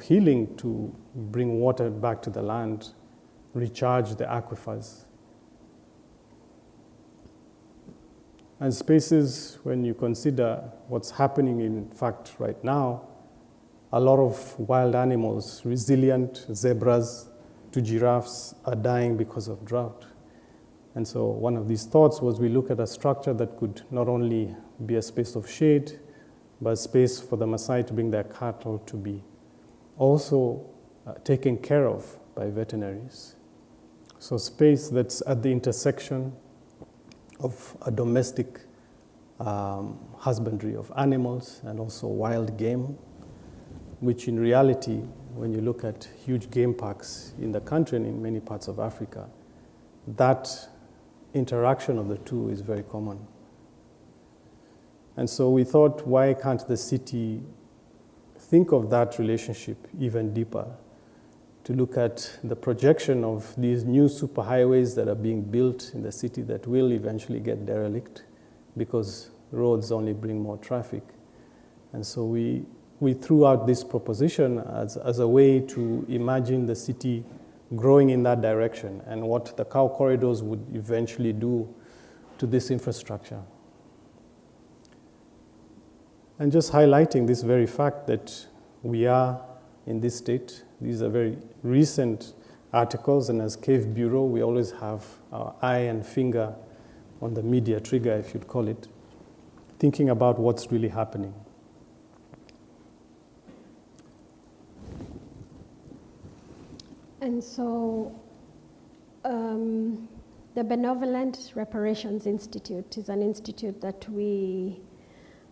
healing to bring water back to the land, recharge the aquifers. And spaces, when you consider what's happening in fact right now, a lot of wild animals, resilient zebras to giraffes, are dying because of drought. And so one of these thoughts was we look at a structure that could not only be a space of shade, but a space for the Maasai to bring their cattle to be also taken care of by veterinaries. So space that's at the intersection of a domestic husbandry of animals and also wild game, which in reality, when you look at huge game parks in the country and in many parts of Africa, that interaction of the two is very common. And so we thought, why can't the city think of that relationship even deeper, to look at the projection of these new superhighways that are being built in the city that will eventually get derelict because roads only bring more traffic. And so we threw out this proposition as a way to imagine the city growing in that direction and what the cow corridors would eventually do to this infrastructure. And just highlighting this very fact that we are in this state. These are very recent articles, and as Cave Bureau, we always have our eye and finger on the media trigger, if you'd call it, thinking about what's really happening. And so the Benevolent Reparations Institute is an institute that we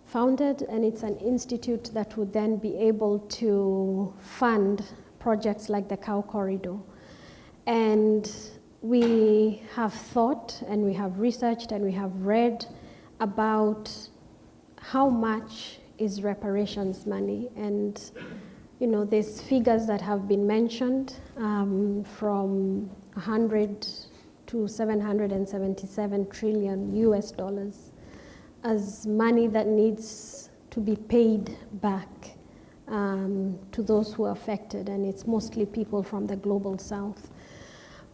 founded, and it's an institute that would then be able to fund projects like the Cow Corridor. And we have thought, and we have researched, and we have read about how much is reparations money. And there's figures that have been mentioned from 100 to 777 trillion US dollars. as money that needs to be paid back to those who are affected, and it's mostly people from the global south.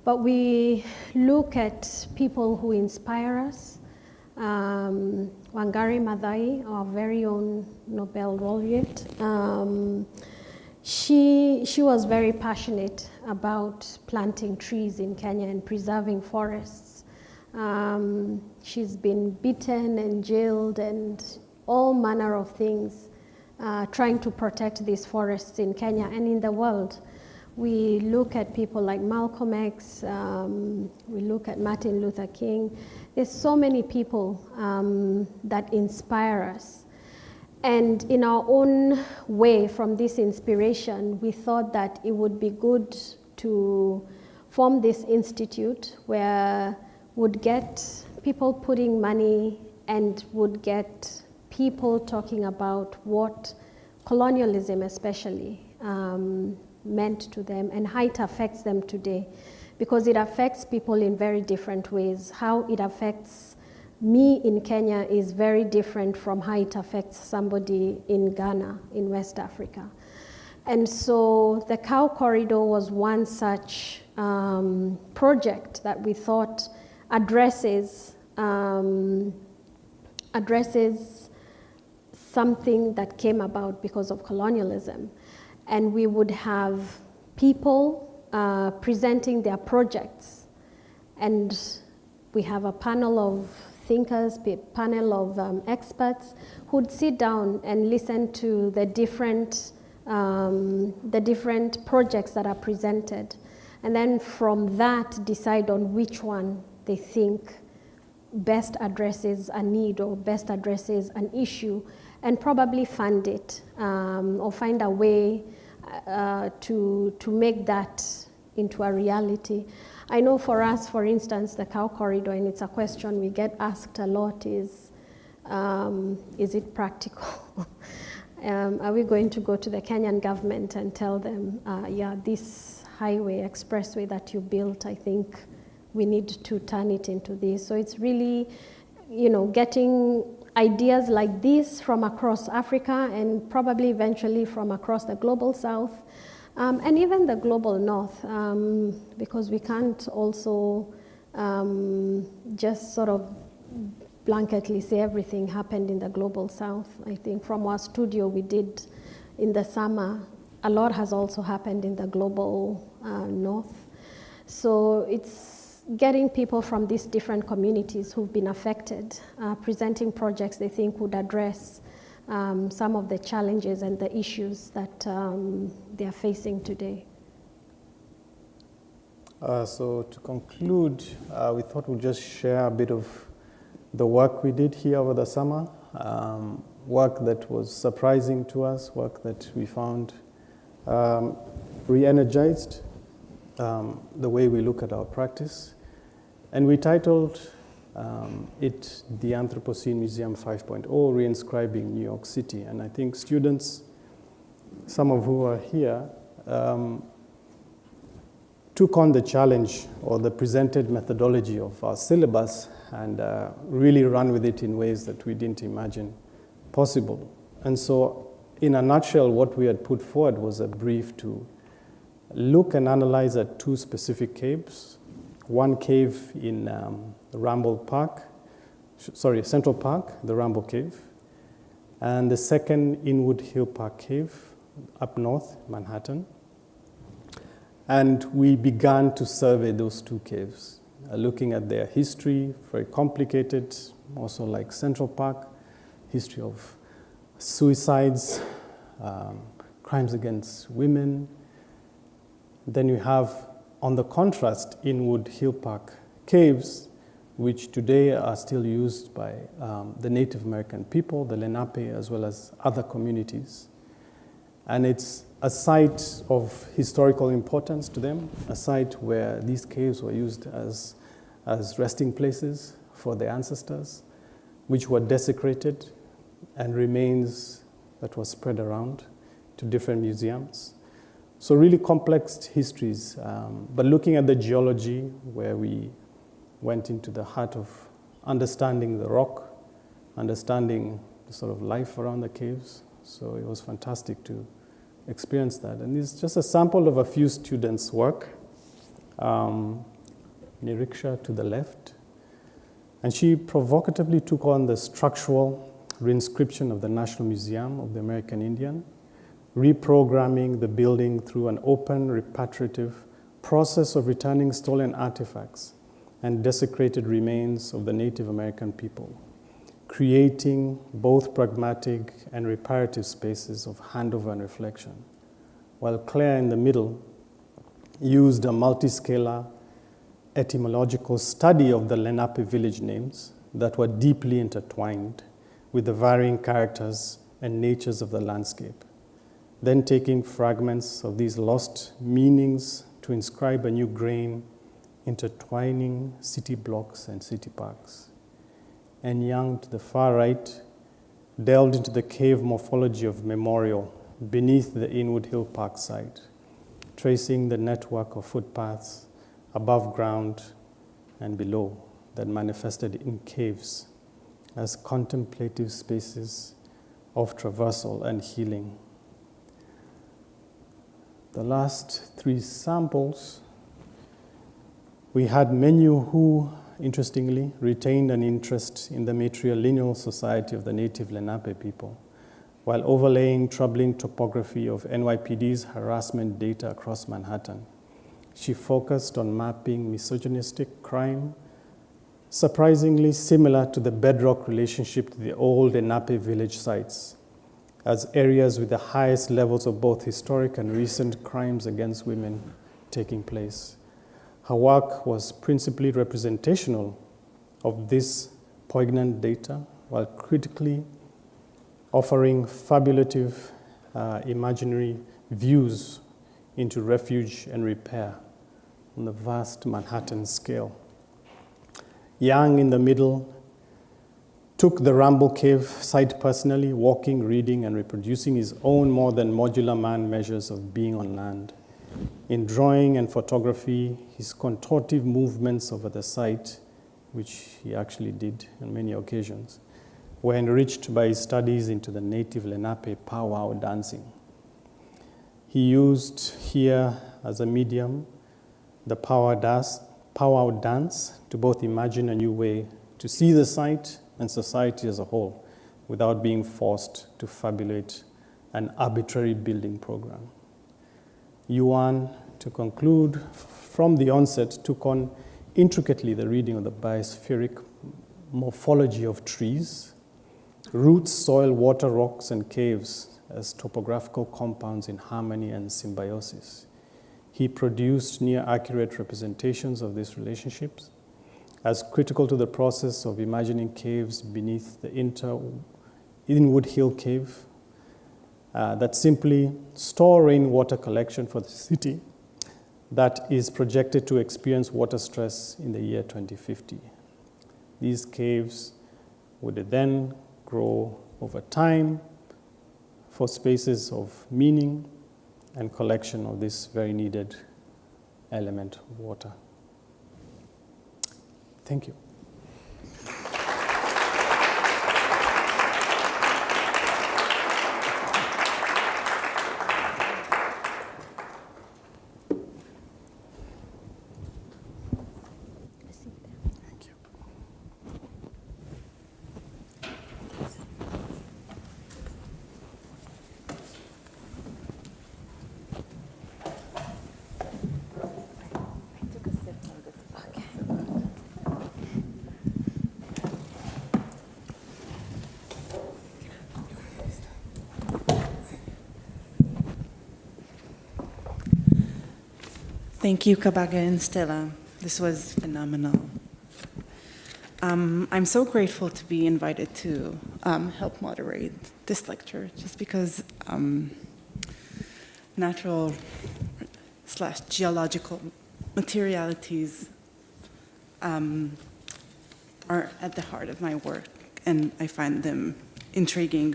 But we look at people who inspire us. Wangari Maathai, our very own Nobel laureate, she was very passionate about planting trees in Kenya and preserving forests. She's been beaten and jailed and all manner of things trying to protect these forests in Kenya and in the world. We look at people like Malcolm X, we look at Martin Luther King. There's so many people that inspire us. And in our own way, from this inspiration, we thought that it would be good to form this institute where would get people putting money and would get people talking about what colonialism especially meant to them and how it affects them today, because it affects people in very different ways. How it affects me in Kenya is very different from how it affects somebody in Ghana, in West Africa. And so the Cow Corridor was one such project that we thought addresses something that came about because of colonialism. And we would have people presenting their projects. And we have a panel of thinkers, panel of experts who'd sit down and listen to the different projects that are presented. And then from that, decide on which one they think best addresses a need or best addresses an issue, and probably fund it or find a way to make that into a reality. I know for us, for instance, the Cow Corridor, and it's a question we get asked a lot, is it practical? Are we going to go to the Kenyan government and tell them, yeah, this highway, expressway that you built, I think we need to turn it into this. So it's really, getting ideas like this from across Africa and probably eventually from across the global south and even the global north, because we can't also just sort of blanketly say everything happened in the global south. I think from our studio we did in the summer, a lot has also happened in the global north. So it's getting people from these different communities who've been affected, presenting projects they think would address some of the challenges and the issues that they are facing today. So to conclude, we thought we'd just share a bit of the work we did here over the summer, work that was surprising to us, work that we found re-energized the way we look at our practice. And we titled it The Anthropocene Museum 5.0, Reinscribing New York City. And I think students, some of who are here, took on the challenge or the presented methodology of our syllabus and really ran with it in ways that we didn't imagine possible. And so, in a nutshell, what we had put forward was a brief to look and analyze at two specific caves. One cave in Central Park, the Ramble Cave, and the second Inwood Hill Park Cave up north, Manhattan. And we began to survey those two caves, looking at their history, very complicated, also like Central Park, history of suicides, crimes against women. Then you have, on the contrast, Inwood Hill Park caves, which today are still used by the Native American people, the Lenape, as well as other communities. And it's a site of historical importance to them, a site where these caves were used as resting places for their ancestors, which were desecrated, and remains that was spread around to different museums. So really complex histories, but looking at the geology, where we went into the heart of understanding the rock, understanding the sort of life around the caves. So it was fantastic to experience that. And it's just a sample of a few students' work. Niriksha to the left. And she provocatively took on the structural reinscription of the National Museum of the American Indian, reprogramming the building through an open, repatriative process of returning stolen artifacts and desecrated remains of the Native American people, creating both pragmatic and reparative spaces of handover and reflection, while Claire in the middle used a multi-scalar etymological study of the Lenape village names that were deeply intertwined with the varying characters and natures of the landscape, then taking fragments of these lost meanings to inscribe a new grain, intertwining city blocks and city parks. And Yang, to the far right, delved into the cave morphology of Memorial beneath the Inwood Hill Park site, tracing the network of footpaths above ground and below that manifested in caves as contemplative spaces of traversal and healing. The last three samples, we had Menu, who, interestingly, retained an interest in the matrilineal society of the native Lenape people, while overlaying troubling topography of NYPD's harassment data across Manhattan. She focused on mapping misogynistic crime, surprisingly similar to the bedrock relationship to the old Lenape village sites, as areas with the highest levels of both historic and recent crimes against women taking place. Her work was principally representational of this poignant data, while critically offering fabulative imaginary views into refuge and repair on the vast Manhattan scale. Yang in the middle took the Ramble Cave site personally, walking, reading, and reproducing his own more than modular man measures of being on land. In drawing and photography, his contortive movements over the site, which he actually did on many occasions, were enriched by his studies into the native Lenape powwow dancing. He used here as a medium the powwow dance to both imagine a new way to see the site and society as a whole without being forced to fabulate an arbitrary building program. Yuan, to conclude, from the onset, took on intricately the reading of the biospheric morphology of trees, roots, soil, water, rocks, and caves as topographical compounds in harmony and symbiosis. He produced near-accurate representations of these relationships as critical to the process of imagining caves beneath the Inwood Hill Cave that simply store rainwater collection for the city that is projected to experience water stress in the year 2050. These caves would then grow over time for spaces of meaning and collection of this very needed element of water. Thank you. Thank you, Kabage and Stella. This was phenomenal. I'm so grateful to be invited to help moderate this lecture, just because natural/geological materialities are at the heart of my work, and I find them intriguing.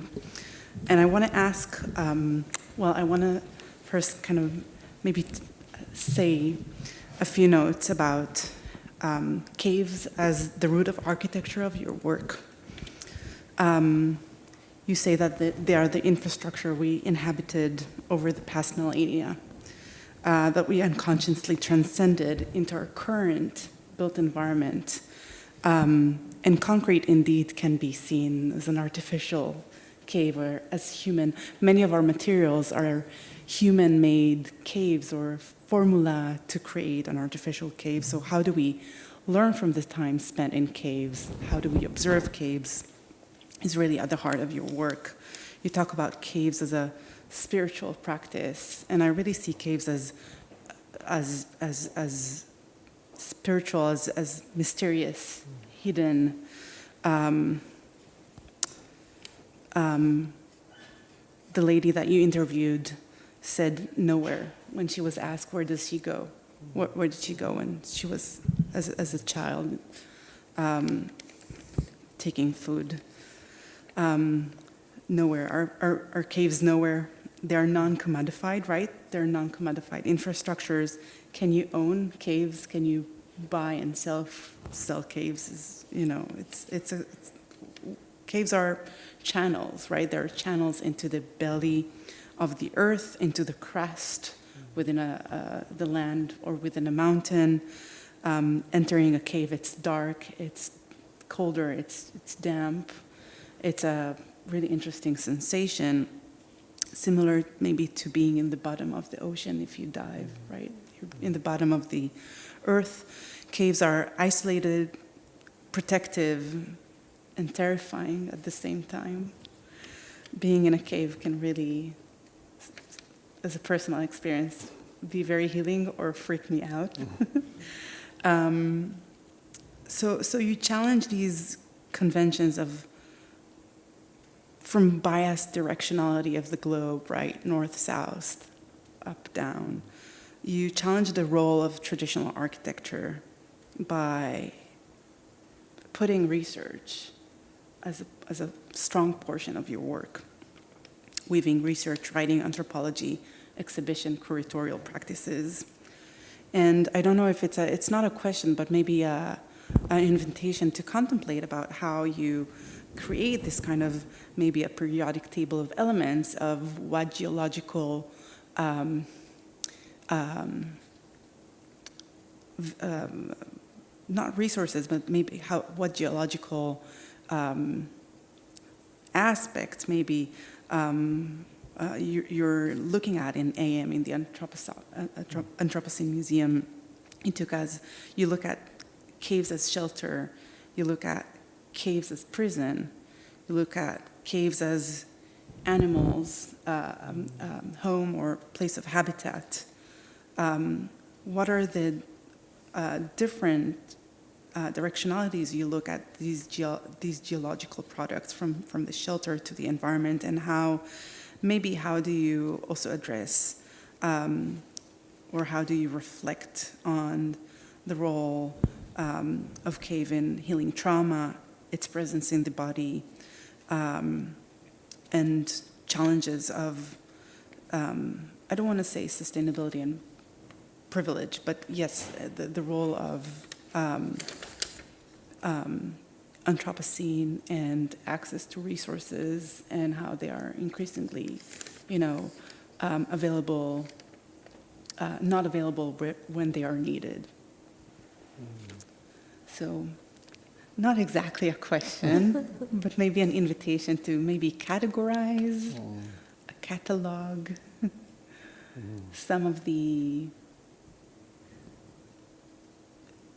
And I want to ask, I want to first kind of maybe say a few notes about caves as the root of architecture of your work. you say that they are the infrastructure we inhabited over the past millennia, that we unconsciously transcended into our current built environment. And concrete indeed can be seen as an artificial cave or as human. Many of our materials are human-made caves or formula to create an artificial cave. So how do we learn from the time spent in caves? How do we observe caves? Is really at the heart of your work. You talk about caves as a spiritual practice, and I really see caves as spiritual, as mysterious, hidden. The lady that you interviewed said nowhere when she was asked, where does she go? Where did she go when she was, as a child, taking food? Nowhere. Are caves nowhere? They are non-commodified, right? They're non-commodified infrastructures. Can you own caves? Can you buy and sell caves? Caves are channels, right? They're channels into the belly of the earth, into the crust within the land or within a mountain. Entering a cave, it's dark, it's colder, it's damp. It's a really interesting sensation, similar maybe to being in the bottom of the ocean if you dive, right? You're in the bottom of the earth. Caves are isolated, protective, and terrifying at the same time. Being in a cave can really, as a personal experience, be very healing or freak me out. So you challenge these conventions from biased directionality of the globe, right? North, south, up, down. You challenge the role of traditional architecture by putting research as a strong portion of your work, weaving research, writing, anthropology, exhibition, curatorial practices. And I don't know if it's not a question, but maybe an invitation to contemplate about how you create this kind of maybe a periodic table of elements of what geological not resources, but maybe what geological aspects maybe you're looking at in AM, in the Anthropocene Museum in Tukaz. You look at caves as shelter, you look at caves as prison, you look at caves as animals, home or place of habitat. What are the different directionalities you look at these geological products from the shelter to the environment, and how do you also address or how do you reflect on the role of cave in healing trauma, its presence in the body, and challenges of, I don't want to say sustainability and privilege, but yes, the role of Anthropocene and access to resources and how they are increasingly, available, not available when they are needed. So, not exactly a question, but maybe an invitation to maybe categorize, a catalog, some of the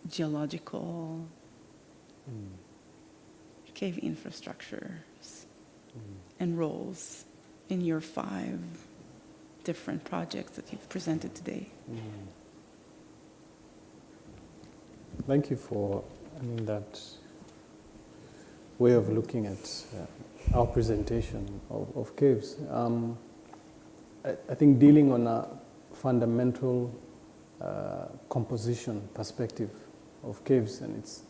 geological cave infrastructures and roles in your 5 different projects that you've presented today. Thank you for that way of looking at our presentation of caves. I think dealing on a fundamental composition perspective of caves and its